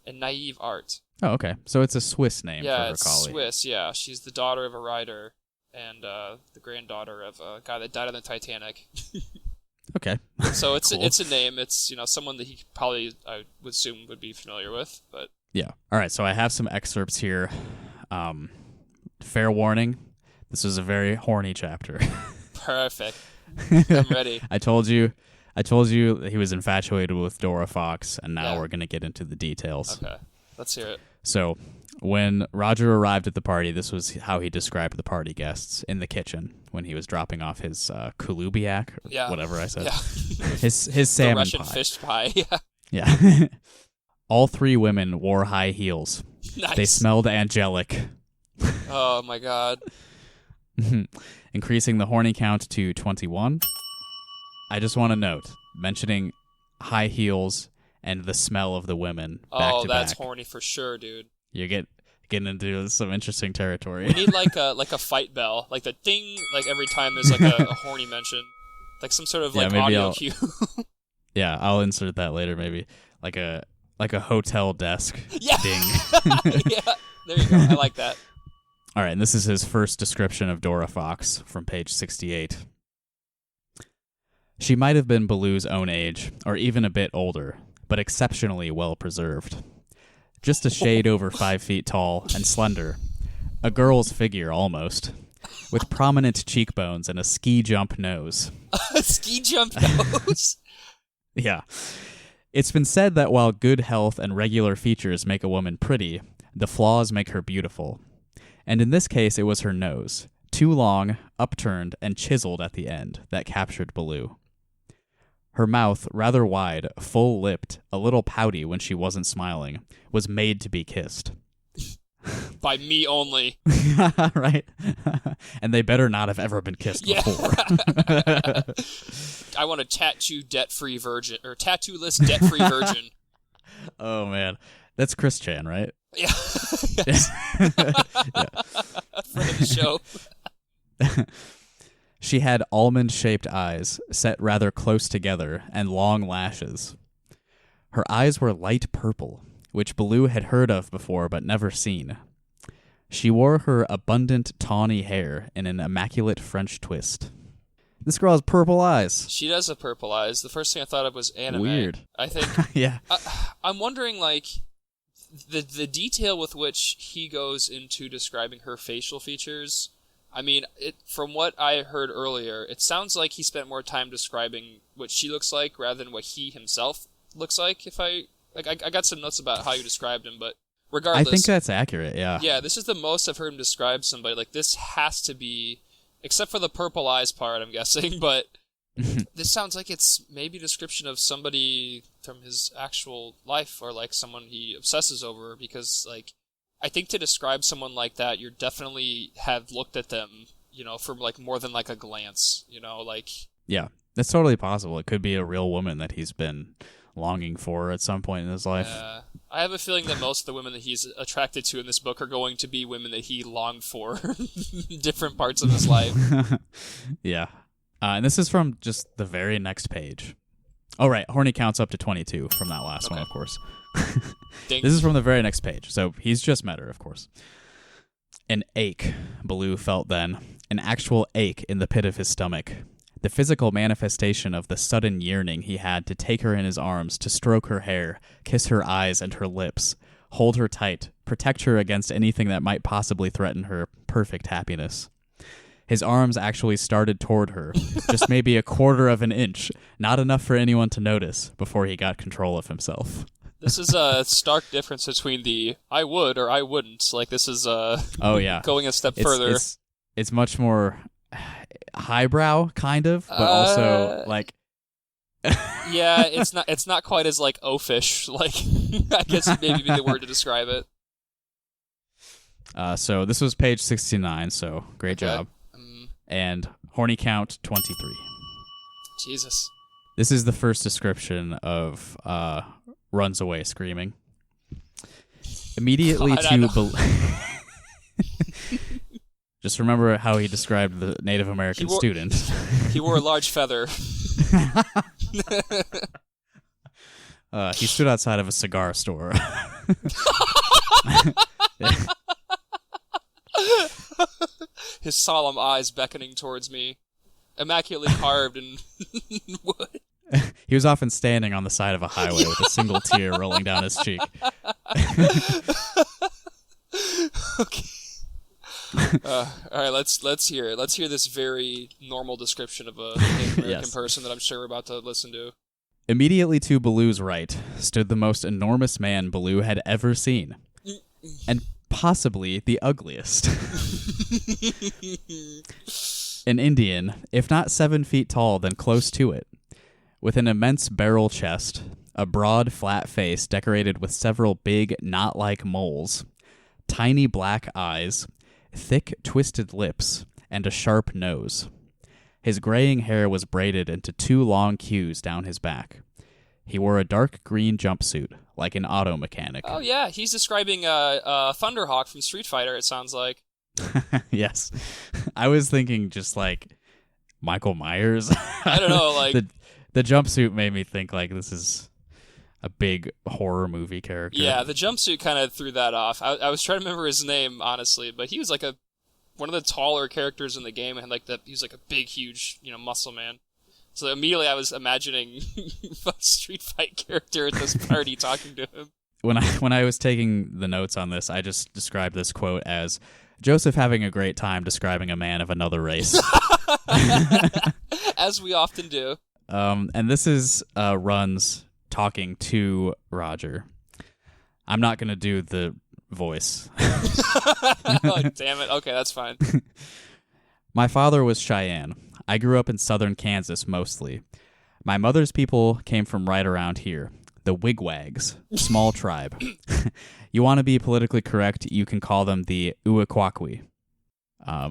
and naive art. Oh, okay. So it's a Swiss name for her collie. Yeah, it's Swiss, yeah. She's the daughter of a writer and the granddaughter of a guy that died on the Titanic. Okay. So it's cool. It's a name. It's someone that he probably, I would assume, would be familiar with. But yeah. All right. So I have some excerpts here. Fair warning. This was a very horny chapter. Perfect. I'm ready. I told you that he was infatuated with Dora Fox, and now we're going to get into the details. Okay. Let's hear it. So, when Roger arrived at the party, this was how he described the party guests in the kitchen when he was dropping off his kulubiak, or whatever I said. Yeah. his salmon the Russian pie. fish pie. Yeah. Yeah. All 3 women wore high heels. Nice. They smelled angelic. Oh my god. Increasing the horny count to 21. I just want to note, mentioning high heels and the smell of the women back to that's back. horny for sure, dude. You getting into some interesting territory. We need like a fight bell, like the ding, like every time there's like a horny mention, like some sort of audio cue. Yeah, I'll insert that later, maybe like a hotel desk. Yeah. Ding. Yeah, there you go. I like that. All right, and this is his first description of Dora Fox from page 68. She might have been Baloo's own age, or even a bit older, but exceptionally well preserved. Just a shade over 5 feet tall and slender, a girl's figure almost, with prominent cheekbones and a ski jump nose. A ski jump nose? Yeah. It's been said that while good health and regular features make a woman pretty, the flaws make her beautiful. And in this case, it was her nose, too long, upturned, and chiseled at the end, that captured Baloo. Her mouth, rather wide, full-lipped, a little pouty when she wasn't smiling, was made to be kissed. By me only. Right? And they better not have ever been kissed before. I want a tattoo-debt-free virgin, or tattoo-less debt-free virgin. Oh, man. That's Chris Chan, right? Yeah. Yes. Yeah. Friend of the show. She had almond-shaped eyes, set rather close together, and long lashes. Her eyes were light purple, which Baloo had heard of before but never seen. She wore her abundant tawny hair in an immaculate French twist. This girl has purple eyes. She does have purple eyes. The first thing I thought of was anime. Weird. I think. Yeah. I'm wondering, like, the detail with which he goes into describing her facial features. I mean, from what I heard earlier, it sounds like he spent more time describing what she looks like rather than what he himself looks like. I got some notes about how you described him, but regardless, I think that's accurate. Yeah. Yeah, this is the most I've heard him describe somebody. Like, this has to be, except for the purple eyes part, I'm guessing, but this sounds like it's maybe a description of somebody from his actual life, or like someone he obsesses over, because, like, I think to describe someone like that, you definitely have looked at them, for like more than like a glance, like. Yeah, that's totally possible. It could be a real woman that he's been longing for at some point in his life. I have a feeling that most of the women that he's attracted to in this book are going to be women that he longed for in different parts of his life. Yeah. And this is from just the very next page. Oh, right. Horny counts up to 22 from that last one, of course. This is from the very next page. So he's just met her, of course. An ache, Baloo felt then. An actual ache in the pit of his stomach. The physical manifestation of the sudden yearning he had to take her in his arms, to stroke her hair, kiss her eyes and her lips, hold her tight, protect her against anything that might possibly threaten her perfect happiness. His arms actually started toward her, just maybe a quarter of an inch, not enough for anyone to notice, before he got control of himself. This is a stark difference between the I would or I wouldn't. Like, this is going a step further. It's much more highbrow, kind of, but also like. Yeah, it's not quite as like oafish. Like, I guess maybe be the word to describe it. So this was page 69. So great job. And horny count 23. Jesus. This is the first description of runs away screaming. Immediately Just remember how he described the Native American student. He wore a large feather. He stood outside of a cigar store. His solemn eyes beckoning towards me, immaculately carved in wood. He was often standing on the side of a highway with a single tear rolling down his cheek. Okay. All right, let's hear it. Let's hear this very normal description of a Native American person that I'm sure we're about to listen to. Immediately to Baloo's right stood the most enormous man Baloo had ever seen, and possibly the ugliest. An Indian, if not 7 feet tall, then close to it, with an immense barrel chest, a broad, flat face decorated with several big, knot-like moles, tiny black eyes, thick, twisted lips, and a sharp nose. His graying hair was braided into 2 long queues down his back. He wore a dark green jumpsuit, like an auto mechanic. Oh yeah, he's describing Thunderhawk from Street Fighter, it sounds like. Yes. I was thinking just like Michael Myers. I don't know, like... The jumpsuit made me think like this is a big horror movie character. Yeah, the jumpsuit kind of threw that off. I was trying to remember his name, honestly, but he was like one of the taller characters in the game, and like he was like a big, huge, muscle man. So immediately I was imagining a Street Fight character at this party talking to him. When I was taking the notes on this, I just described this quote as Joseph having a great time describing a man of another race. As we often do. And this is Runs talking to Roger. I'm not going to do the voice. Oh, damn it. Okay, that's fine. My father was Cheyenne. I grew up in southern Kansas mostly. My mother's people came from right around here. The Wigwags, small tribe. You want to be politically correct, you can call them the Uaquaqui.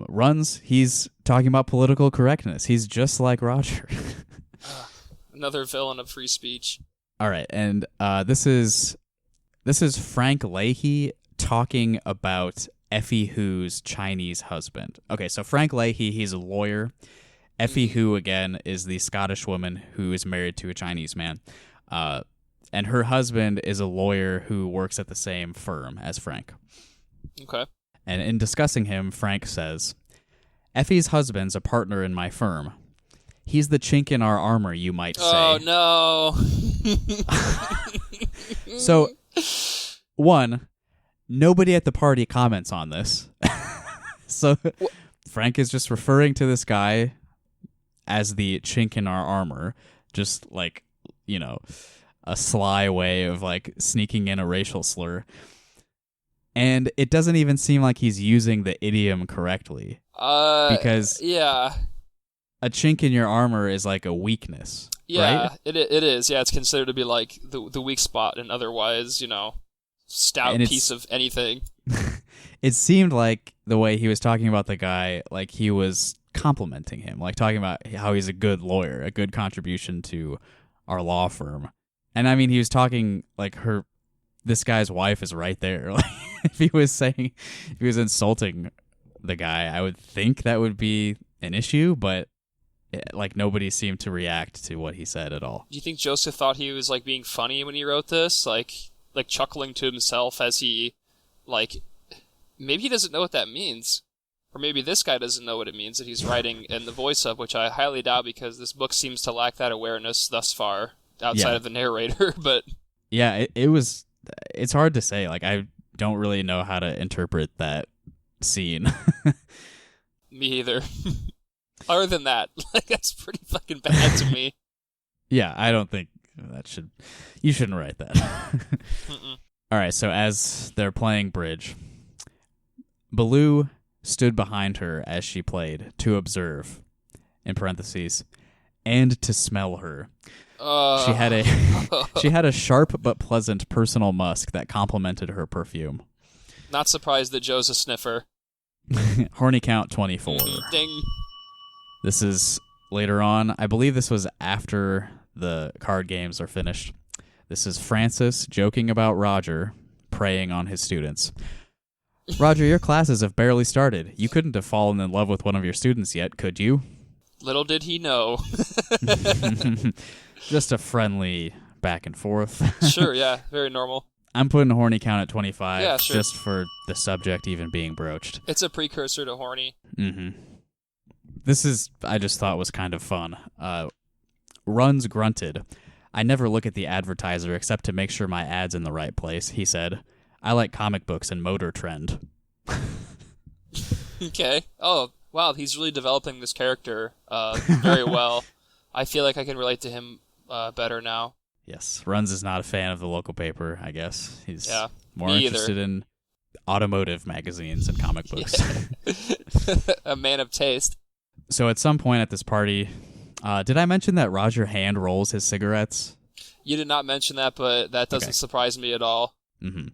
Runs, he's talking about political correctness. He's just like Roger. Another villain of free speech. All right, and this is Frank Leahy talking about Effie Hu's Chinese husband. Okay, so Frank Leahy, he's a lawyer. Effie Hu, again, is the Scottish woman who is married to a Chinese man. And her husband is a lawyer who works at the same firm as Frank. Okay. And in discussing him, Frank says, Effie's husband's a partner in my firm. He's the chink in our armor, you might say. Oh, no. So, one, nobody at the party comments on this. So, Frank is just referring to this guy as the chink in our armor, just like, you know, a sly way of like sneaking in a racial slur. And it doesn't even seem like he's using the idiom correctly. Because yeah, a chink in your armor is like a weakness. Yeah, right? it is. Yeah, it's considered to be like the weak spot and otherwise, you know, stout piece of anything. It seemed like the way he was talking about the guy, like he was complimenting him, like talking about how he's a good lawyer, a good contribution to our law firm. And I mean, he was talking like this guy's wife is right there. Like, if he was insulting the guy, I would think that would be an issue, but like nobody seemed to react to what he said at all. Do you think Joseph thought he was like being funny when he wrote this, like chuckling to himself as he, like, maybe he doesn't know what that means, or maybe this guy doesn't know what it means that he's writing in the voice of, which I highly doubt because this book seems to lack that awareness thus far outside of the narrator. But yeah, it's hard to say. Like, I don't really know how to interpret that scene. Me either. Other than that, like, that's pretty fucking bad to me. Yeah, I don't think you shouldn't write that. All right, so as they're playing bridge, Baloo stood behind her as she played to observe, in parentheses, and to smell her. She had a sharp but pleasant personal musk that complemented her perfume. Not surprised that Joe's a sniffer. Horny count 24. Ding. This is later on. I believe this was after the card games are finished. This is Francis joking about Roger preying on his students. Roger, your classes have barely started. You couldn't have fallen in love with one of your students yet, could you? Little did he know. Just a friendly back and forth. Sure, yeah, very normal. I'm putting horny count at 25, yeah, sure. Just for the subject even being broached. It's a precursor to horny. Mm-hmm. I just thought was kind of fun. Runs grunted. I never look at the advertiser except to make sure my ad's in the right place, he said. I like comic books and Motor Trend. Okay. Oh, wow, he's really developing this character very well. I feel like I can relate to him better now. Yes, Runs is not a fan of the local paper, I guess. He's more Me interested in automotive magazines and comic books. A man of taste. So at some point at this party, did I mention that Roger hand rolls his cigarettes? You did not mention that, but that doesn't surprise me at all. Mm-hmm.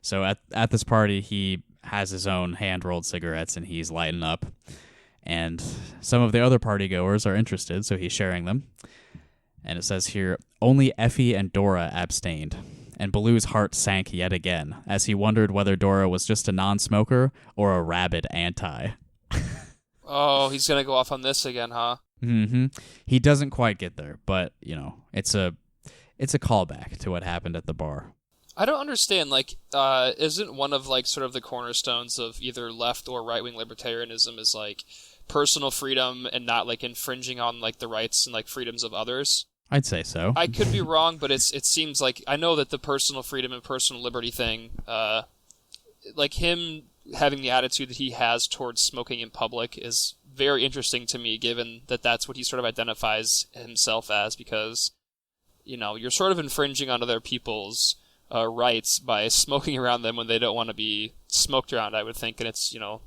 So at this party, he has his own hand-rolled cigarettes, and he's lighting up. And some of the other partygoers are interested, so he's sharing them. And it says here, only Effie and Dora abstained. And Baloo's heart sank yet again, as he wondered whether Dora was just a non-smoker or a rabid anti. Oh, he's going to go off on this again, huh? Mm-hmm. He doesn't quite get there, but, you know, it's a callback to what happened at the bar. I don't understand, like, isn't one of, like, sort of the cornerstones of either left or right-wing libertarianism is, like, personal freedom and not, like, infringing on, like, the rights and, like, freedoms of others? I'd say so. I could be wrong, but it seems like, I know that the personal freedom and personal liberty thing, like, him having the attitude that he has towards smoking in public is very interesting to me, given that that's what he sort of identifies himself as, because, you know, you're sort of infringing on other people's rights by smoking around them when they don't want to be smoked around, I would think, and it's, you know,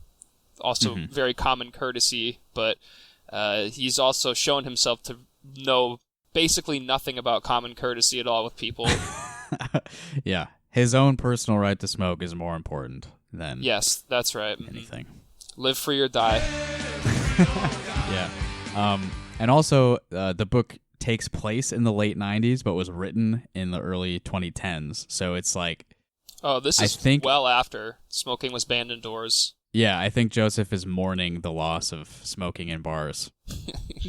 also very common courtesy, but he's also shown himself to know basically nothing about common courtesy at all with people. Yeah, his own personal right to smoke is more important than that's right. Anything. Live free or die. Yeah. And also, the book takes place in the late 90s, but was written in the early 2010s. So it's like... Oh, this is well after smoking was banned indoors. Yeah, I think Joseph is mourning the loss of smoking in bars.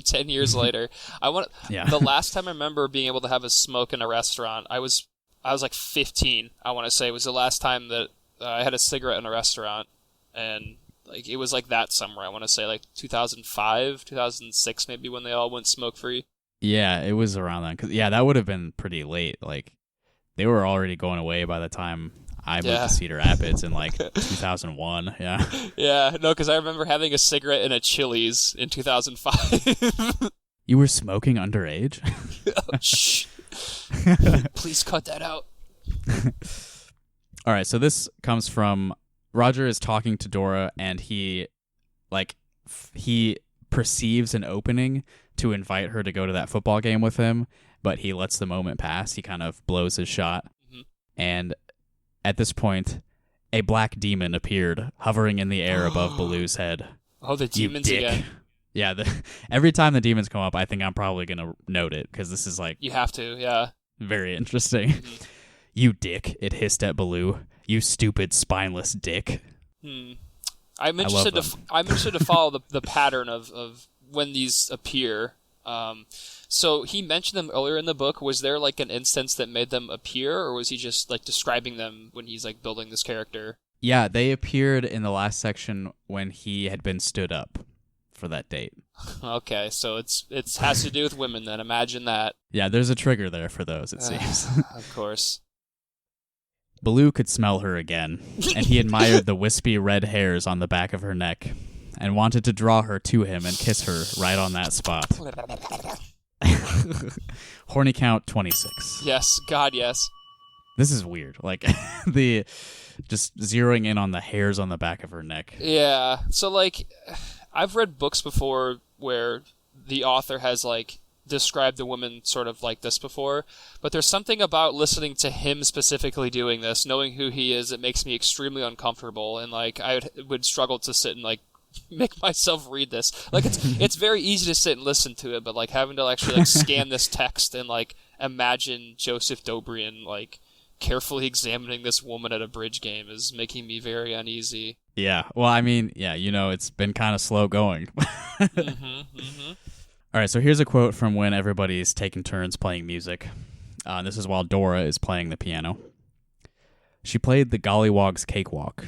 10 years later. The last time I remember being able to have a smoke in a restaurant, I was like 15, I want to say, was the last time that I had a cigarette in a restaurant. And Like, it was like that summer, I want to say, like 2005, 2006 maybe, when they all went smoke-free. Yeah, it was around then. 'Cause, yeah, that would have been pretty late. Like, they were already going away by the time I moved to Cedar Rapids in, like, 2001. Yeah. Yeah, no, because I remember having a cigarette in a Chili's in 2005. You were smoking underage? Oh, shh. Please cut that out. All right, so this comes from Roger is talking to Dora, and he perceives an opening to invite her to go to that football game with him, but he lets the moment pass. He kind of blows his shot. Mm-hmm. And at this point, a black demon appeared, hovering in the air above Baloo's head. Oh, the demons again. Yeah, every time the demons come up, I think I'm probably going to note it, because this is like... You have to, yeah. Very interesting. Mm-hmm. You dick, it hissed at Baloo. You stupid, spineless dick. I'm interested to follow the pattern of when these appear. So he mentioned them earlier in the book. Was there like an instance that made them appear, or was he just like describing them when he's like building this character? Yeah, they appeared in the last section when he had been stood up for that date. Okay, so it has to do with women then. Imagine that. Yeah, there's a trigger there for those, it seems. Of course. Baloo could smell her again, and he admired the wispy red hairs on the back of her neck, and wanted to draw her to him and kiss her right on that spot. Horny count 26. Yes, God, yes. This is weird. Like, just zeroing in on the hairs on the back of her neck. Yeah, so, like, I've read books before where the author has, like, described the woman sort of like this before, but there's something about listening to him specifically doing this, knowing who he is, it makes me extremely uncomfortable, and like I would struggle to sit and like make myself read this. Like it's very easy to sit and listen to it, but like having to actually like scan this text and like imagine Joseph Doughbrain like carefully examining this woman at a bridge game is making me very uneasy. Yeah, well, I mean, yeah, it's been kind of slow going. All right, so here's a quote from when everybody's taking turns playing music. This is while Dora is playing the piano. She played the Gollywog's Cakewalk,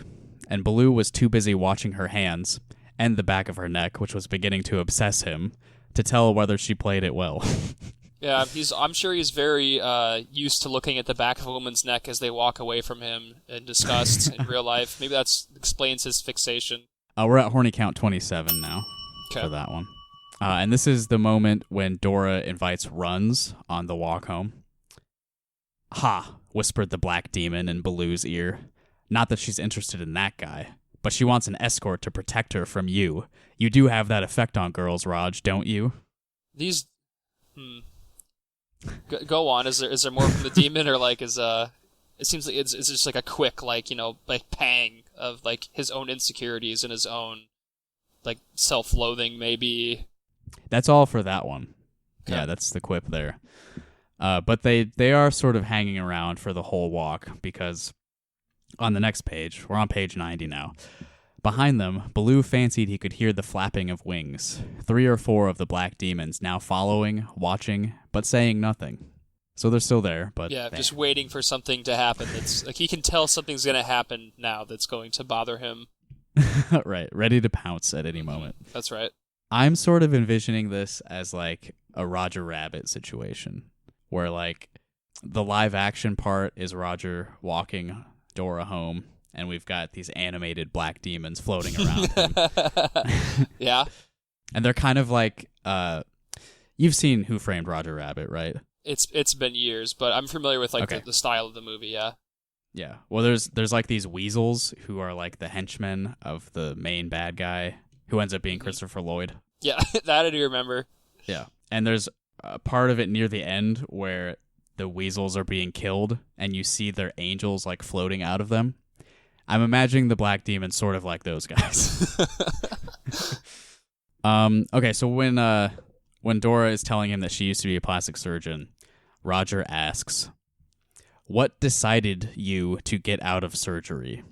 and Baloo was too busy watching her hands and the back of her neck, which was beginning to obsess him, to tell whether she played it well. Yeah, I'm sure he's very used to looking at the back of a woman's neck as they walk away from him in disgust in real life. Maybe that explains his fixation. We're at horny count 27 now for that one. And this is the moment when Dora invites Runs on the walk home. Ha, whispered the black demon in Baloo's ear. Not that she's interested in that guy, but she wants an escort to protect her from you. You do have that effect on girls, Raj, don't you? These... Go on. Is there more from the demon, or like it seems like it's just like a quick like pang of like his own insecurities and his own like self-loathing maybe. That's all for that one. Okay. Yeah, that's the quip there. But they are sort of hanging around for the whole walk, because on the next page, we're on page 90 now. Behind them, Baloo fancied he could hear the flapping of wings. 3 or 4 of the black demons now following, watching, but saying nothing. So they're still there, but... Yeah, just waiting for something to happen. It's like he can tell something's going to happen now that's going to bother him. Right, ready to pounce at any moment. That's right. I'm sort of envisioning this as like a Roger Rabbit situation, where like the live action part is Roger walking Dora home, and we've got these animated black demons floating around him. Yeah. And they're kind of like, you've seen Who Framed Roger Rabbit, right? It's been years, but I'm familiar with like the style of the movie, yeah. Yeah. Well, there's like these weasels who are like the henchmen of the main bad guy, who ends up being Christopher Lloyd. Yeah, that I do remember. Yeah. And there's a part of it near the end where the weasels are being killed, and you see their angels like floating out of them. I'm imagining the black demons sort of like those guys. Okay, so when Dora is telling him that she used to be a plastic surgeon, Roger asks, "What decided you to get out of surgery?"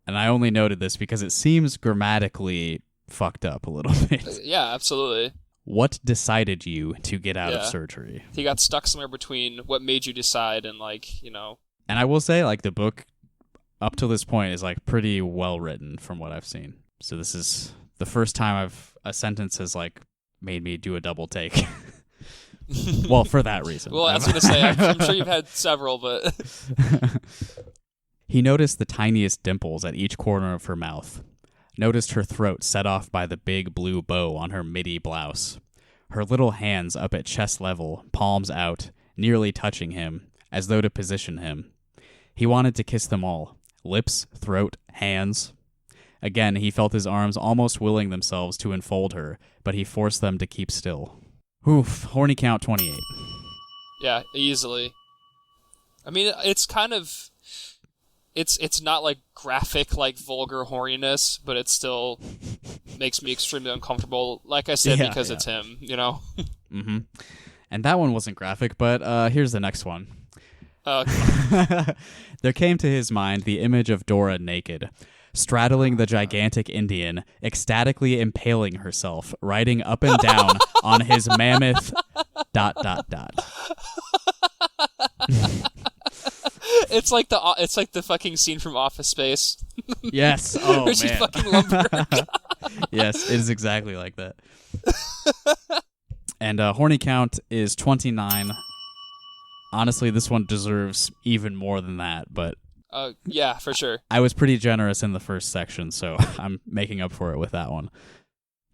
And I only noted this because it seems grammatically fucked up a little bit. Yeah, absolutely. What decided you to get out of surgery? He got stuck somewhere between what made you decide and And I will say, like, the book up to this point is like pretty well written from what I've seen. So this is the first time a sentence has like made me do a double take. Well, for that reason. Well, I was going to say, I'm sure you've had several, but... He noticed the tiniest dimples at each corner of her mouth. Noticed her throat set off by the big blue bow on her midi blouse. Her little hands up at chest level, palms out, nearly touching him, as though to position him. He wanted to kiss them all. Lips, throat, hands. Again, he felt his arms almost willing themselves to enfold her, but he forced them to keep still. Oof, horny count 28. Yeah, easily. I mean, it's kind of... It's not like graphic, like vulgar horniness, but it still makes me extremely uncomfortable. Like I said, because it's him, you know? Mm-hmm. And that one wasn't graphic, but here's the next one. There came to his mind the image of Dora naked, straddling the gigantic Indian, ecstatically impaling herself, riding up and down on his mammoth... ... It's like the fucking scene from Office Space. Yes. Oh, where she man. fucking Lumberg. Yes, it is exactly like that. And horny count is 29. Honestly, this one deserves even more than that, but... yeah, for sure. I was pretty generous in the first section, so I'm making up for it with that one.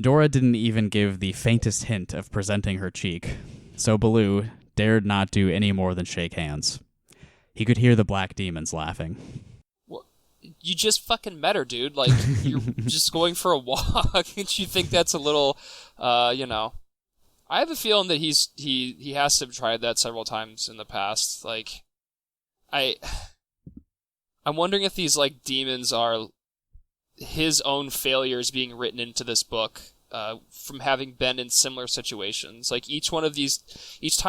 Dora didn't even give the faintest hint of presenting her cheek, so Baloo dared not do any more than shake hands. He could hear the black demons laughing. Well, you just fucking met her, dude. Like, you're just going for a walk. Don't you think that's a little, you know... I have a feeling that he has to have tried that several times in the past. Like, I'm wondering if these, like, demons are his own failures being written into this book, from having been in similar situations. Like, each time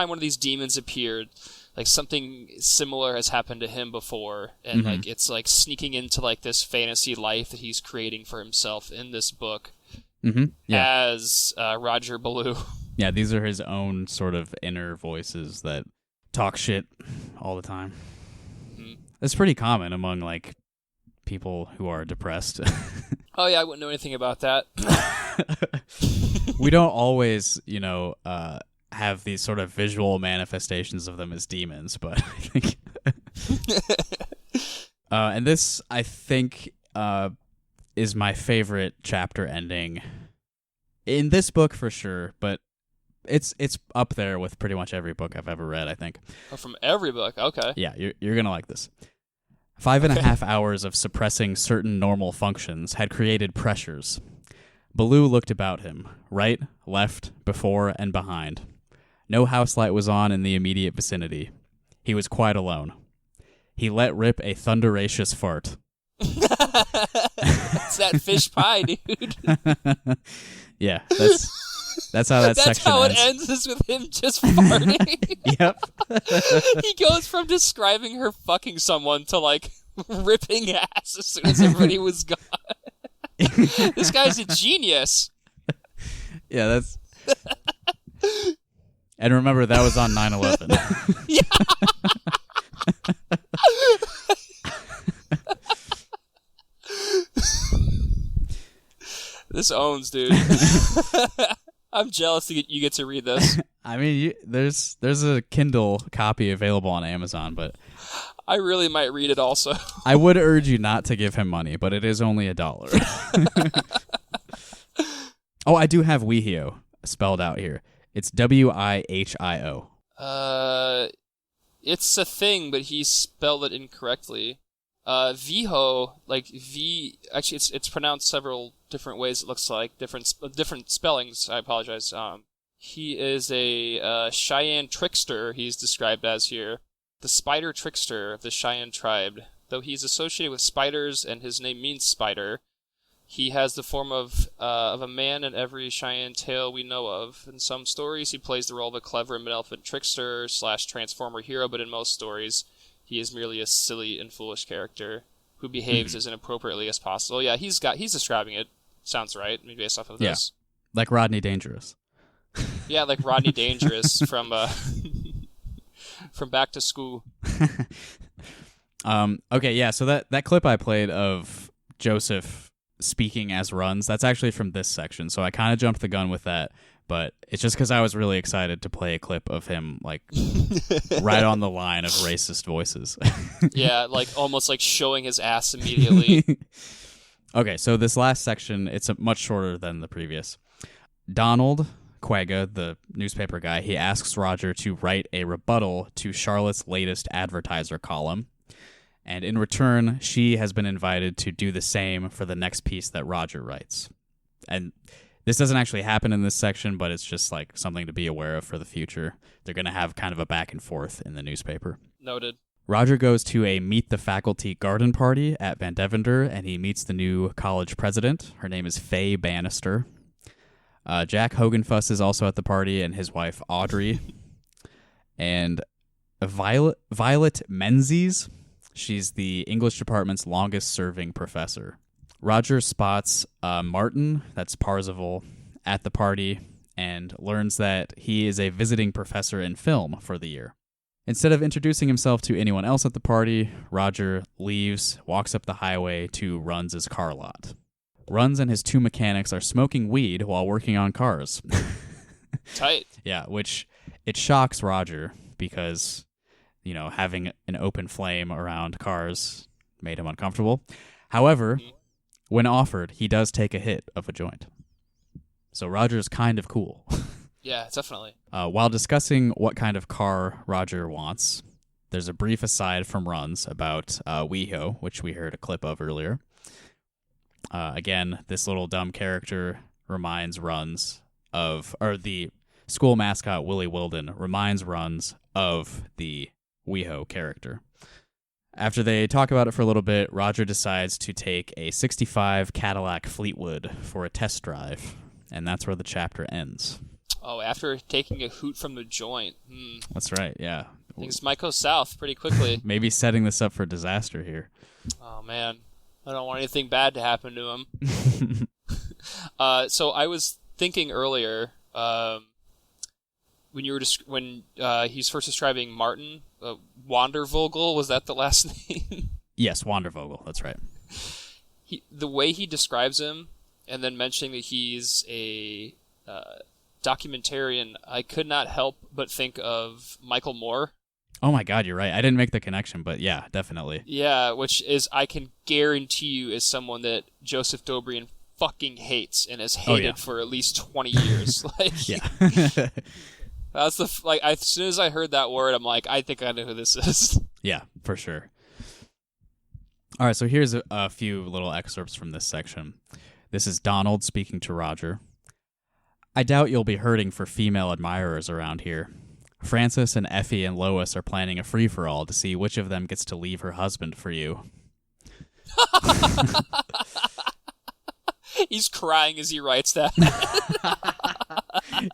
one of these demons appeared, like, something similar has happened to him before, and like it's like sneaking into like this fantasy life that he's creating for himself in this book as Roger Baloo. Yeah, these are his own sort of inner voices that talk shit all the time. It's pretty common among like people who are depressed. Oh yeah, I wouldn't know anything about that. We don't always, have these sort of visual manifestations of them as demons, but I think... and this, I think, is my favorite chapter ending. In this book, for sure, but it's up there with pretty much every book I've ever read, I think. Oh, from every book? Okay. Yeah, you're going to like this. 5.5 hours of suppressing certain normal functions had created pressures. Baloo looked about him, right, left, before, and behind. No house light was on in the immediate vicinity. He was quite alone. He let rip a thunderacious fart. It's that fish pie, dude. Yeah, that's how that section ends. That's how it ends, is with him just farting. Yep. He goes from describing her fucking someone to, like, ripping ass as soon as everybody was gone. This guy's a genius. Yeah, that's... And remember, that was on 9/11. Yeah. This owns, dude. I'm jealous that you get to read this. I mean, there's a Kindle copy available on Amazon, but I really might read it also. I would urge you not to give him money, but it is only $1. Oh, I do have Wihio spelled out here. It's Wihio. It's a thing, but he spelled it incorrectly. Viho, like V, actually it's pronounced several different ways. It looks like different spellings. I apologize. He is a Cheyenne trickster. He's described as here, the spider trickster of the Cheyenne tribe. Though he's associated with spiders and his name means spider, he has the form of a man in every Cheyenne tale we know of. In some stories, he plays the role of a clever and benevolent trickster / transformer hero, but in most stories, he is merely a silly and foolish character who behaves as inappropriately as possible. Yeah, he's describing it. Sounds right. Maybe based off of this. Like Rodney Dangerous. Yeah, like Rodney Dangerous from Back to School. Okay, yeah. So that clip I played of Joseph speaking as Runs. That's actually from this section, so I kind of jumped the gun with that. But it's just because I was really excited to play a clip of him, like, right on the line of racist voices. Yeah, like almost like showing his ass immediately. Okay, so this last section, it's much shorter than the previous. Donald Quagga, the newspaper guy, he asks Roger to write a rebuttal to Charlotte's latest advertiser column. And in return, she has been invited to do the same for the next piece that Roger writes. And this doesn't actually happen in this section, but it's just like something to be aware of for the future. They're going to have kind of a back and forth in the newspaper. Noted. Roger goes to a Meet the Faculty garden party at Van Deventer, and he meets the new college president. Her name is Faye Bannister. Jack Hogenfuss is also at the party, and his wife Audrey. And Violet Menzies, she's the English department's longest-serving professor. Roger spots Martin, that's Parzival, at the party, and learns that he is a visiting professor in film for the year. Instead of introducing himself to anyone else at the party, Roger leaves, walks up the highway to Runs' car lot. Runs and his 2 mechanics are smoking weed while working on cars. Tight. Yeah, which it shocks Roger because, you know, having an open flame around cars made him uncomfortable. However, when offered, he does take a hit of a joint. So Roger's kind of cool. Yeah, definitely. While discussing what kind of car Roger wants, there's a brief aside from Runs about WeHo, which we heard a clip of earlier. Again, this little dumb character reminds Runs of, or the school mascot Willie Wilden reminds Runs of the WeHo character. After they talk about it for a little bit, Roger decides to take a 65 Cadillac Fleetwood for a test drive, and that's where the chapter ends. Oh, after taking a hoot from the joint. That's right, yeah. Things might go south pretty quickly. Maybe setting this up for disaster here. Oh, man. I don't want anything bad to happen to him. So I was thinking earlier, when he's first describing Martin, Wandervogel, was that the last name? Yes, Wandervogel, that's right. The way he describes him, and then mentioning that he's a documentarian, I could not help but think of Michael Moore. Oh my God, you're right. I didn't make the connection, but yeah, definitely. Yeah, which is, I can guarantee you, is someone that Joseph Doughbrain fucking hates and has hated for at least 20 years. Like, yeah. That's as soon as I heard that word, I'm like, I think I know who this is. Yeah, for sure. All right, so here's a few little excerpts from this section. This is Donald speaking to Roger. I doubt you'll be hurting for female admirers around here. Frances and Effie and Lois are planning a free-for-all to see which of them gets to leave her husband for you. He's crying as he writes that.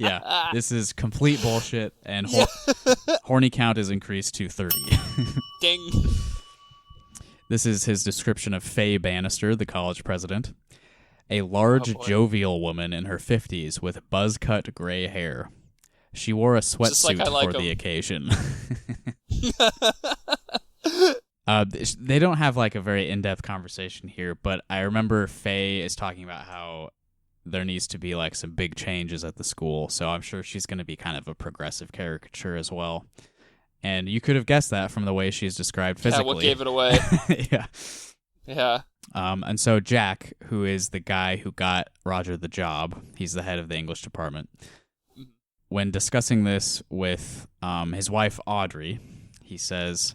Yeah, this is complete bullshit, and horny count is increased to 30. Ding. This is his description of Faye Bannister, the college president. A large, jovial woman in her 50s with buzz-cut gray hair. She wore a sweatsuit for the occasion. They don't have like a very in-depth conversation here, but I remember Faye is talking about how there needs to be like some big changes at the school, so I'm sure she's going to be kind of a progressive caricature as well. And you could have guessed that from the way she's described physically. Yeah, what gave it away? Yeah. Yeah. And so Jack, who is the guy who got Roger the job, he's the head of the English department. When discussing this with his wife, Audrey, he says,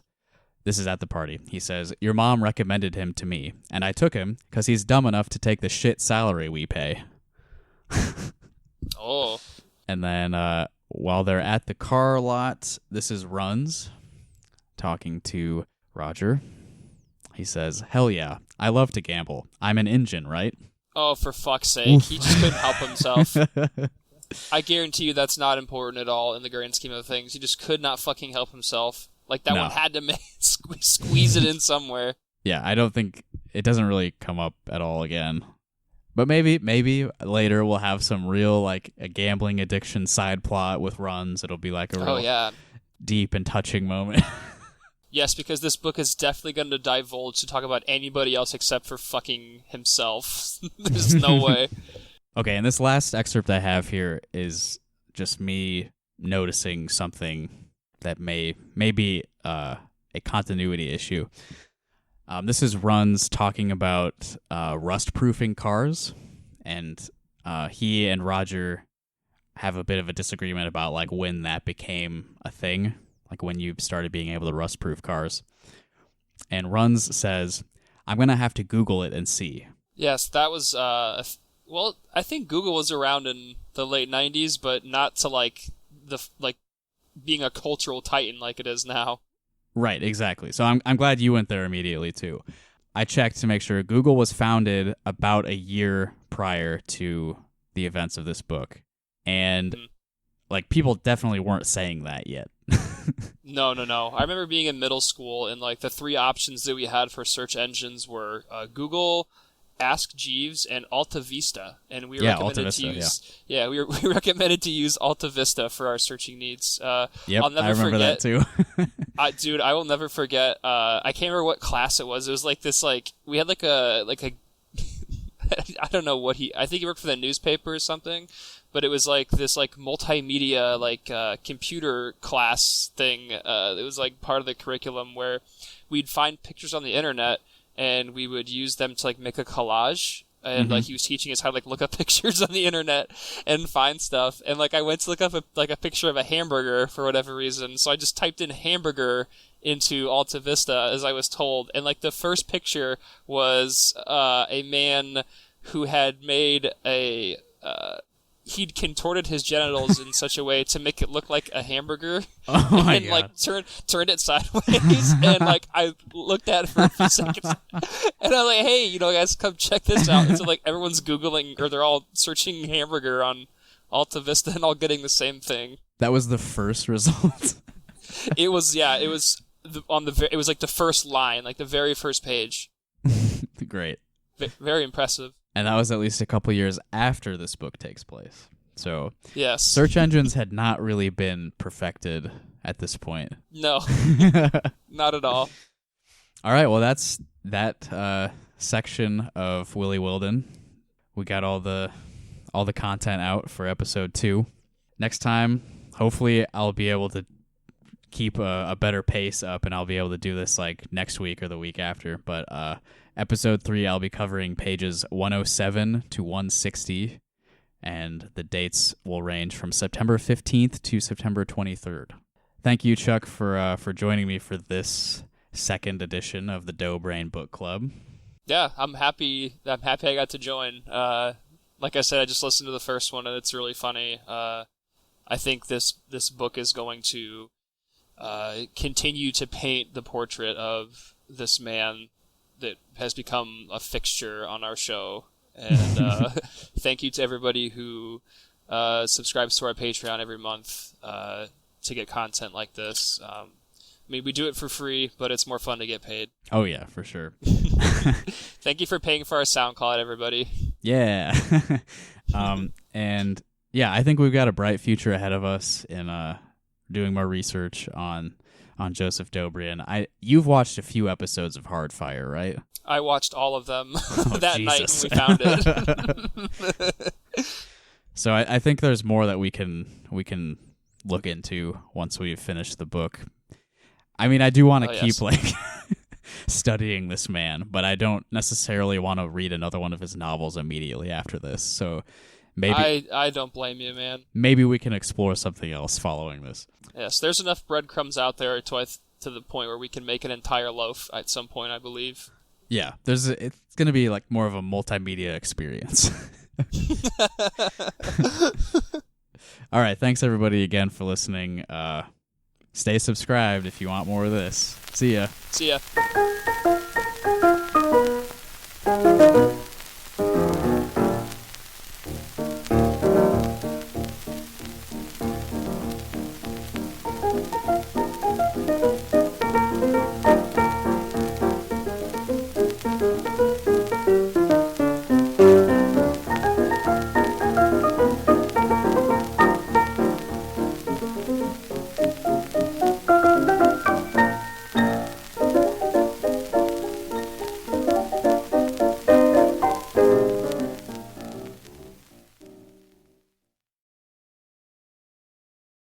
this is at the party, he says, your mom recommended him to me, and I took him because he's dumb enough to take the shit salary we pay. Oh. And then while they're at the car lot, this is Runs talking to Roger. He says, hell yeah, I love to gamble. I'm an engine, right? Oh, for fuck's sake. He just couldn't help himself. I guarantee you that's not important at all in the grand scheme of things. He just could not fucking help himself. Like, that one had to squeeze it in somewhere. Yeah, I don't think... It doesn't really come up at all again. But maybe later we'll have some real, like, a gambling addiction side plot with Runs. It'll be like a real deep and touching moment. Yes, because this book is definitely going to divulge to talk about anybody else except for fucking himself. There's no way. Okay, and this last excerpt I have here is just me noticing something that may be a continuity issue. This is Runs talking about rust-proofing cars, and he and Roger have a bit of a disagreement about like when that became a thing, like when you started being able to rust-proof cars. And Runs says, "I'm going to have to Google it and see." Yes, that was, well, I think Google was around in the late 90s, but not to like being a cultural titan like it is now. Right, exactly. So I'm glad you went there immediately too. I checked to make sure Google was founded about a year prior to the events of this book. And like people definitely weren't saying that yet. No. I remember being in middle school and like the three options that we had for search engines were Google, Ask Jeeves, and Alta Vista, and we recommended to use we recommended to use Alta Vista for our searching needs. Yep, I'll never I remember forget, that too. I will never forget. I can't remember what class it was. It was like this, like we had like a I don't know what I think he worked for the newspaper or something, but it was like this like multimedia like computer class thing. It was like part of the curriculum where we'd find pictures on the internet and we would use them to like make a collage. And like he was teaching us how to like look up pictures on the internet and find stuff. And like I went to look up a picture of a hamburger for whatever reason, so I just typed in hamburger into Alta Vista as I was told. And like the first picture was a man who had made he'd contorted his genitals in such a way to make it look like a hamburger. Oh my and God. like turned it sideways. And like I looked at it for a few seconds and I was like, hey, guys, come check this out. And so like everyone's Googling, or they're all searching hamburger on Alta Vista and all getting the same thing. That was the first result. It was it was like the first line, like the very first page. Great. Very impressive. And that was at least a couple years after this book takes place. So yes, search engines had not really been perfected at this point. No, not at all. All right, well, that's that section of Willie Wilden. We got all the content out for episode 2. Next time, hopefully, I'll be able to keep a better pace up, and I'll be able to do this like next week or the week after. But episode 3, I'll be covering pages 107 to 160, and the dates will range from September 15th to September 23rd. Thank you, Chuck, for joining me for this second edition of the Doughbrain Book Club. Yeah, I'm happy I got to join. Like I said, I just listened to the first one, and it's really funny. I think this book is going to continue to paint the portrait of this man that has become a fixture on our show. And thank you to everybody who subscribes to our Patreon every month to get content like this. I mean, we do it for free, but it's more fun to get paid. Oh, yeah, for sure. Thank you for paying for our SoundCloud, everybody. Yeah. And yeah, I think we've got a bright future ahead of us in doing more research on Joseph Doughbrain. You've watched a few episodes of Hardfire, right? I watched all of them that night when we found it. So I think there's more that we can look into once we've finished the book. I mean, I do want to keep like studying this man, but I don't necessarily want to read another one of his novels immediately after this. So maybe I don't blame you, man. Maybe we can explore something else following this. Yes, there's enough breadcrumbs out there to the point where we can make an entire loaf at some point, I believe. Yeah, it's going to be like more of a multimedia experience. All right, thanks everybody again for listening. Stay subscribed if you want more of this. See ya. See ya.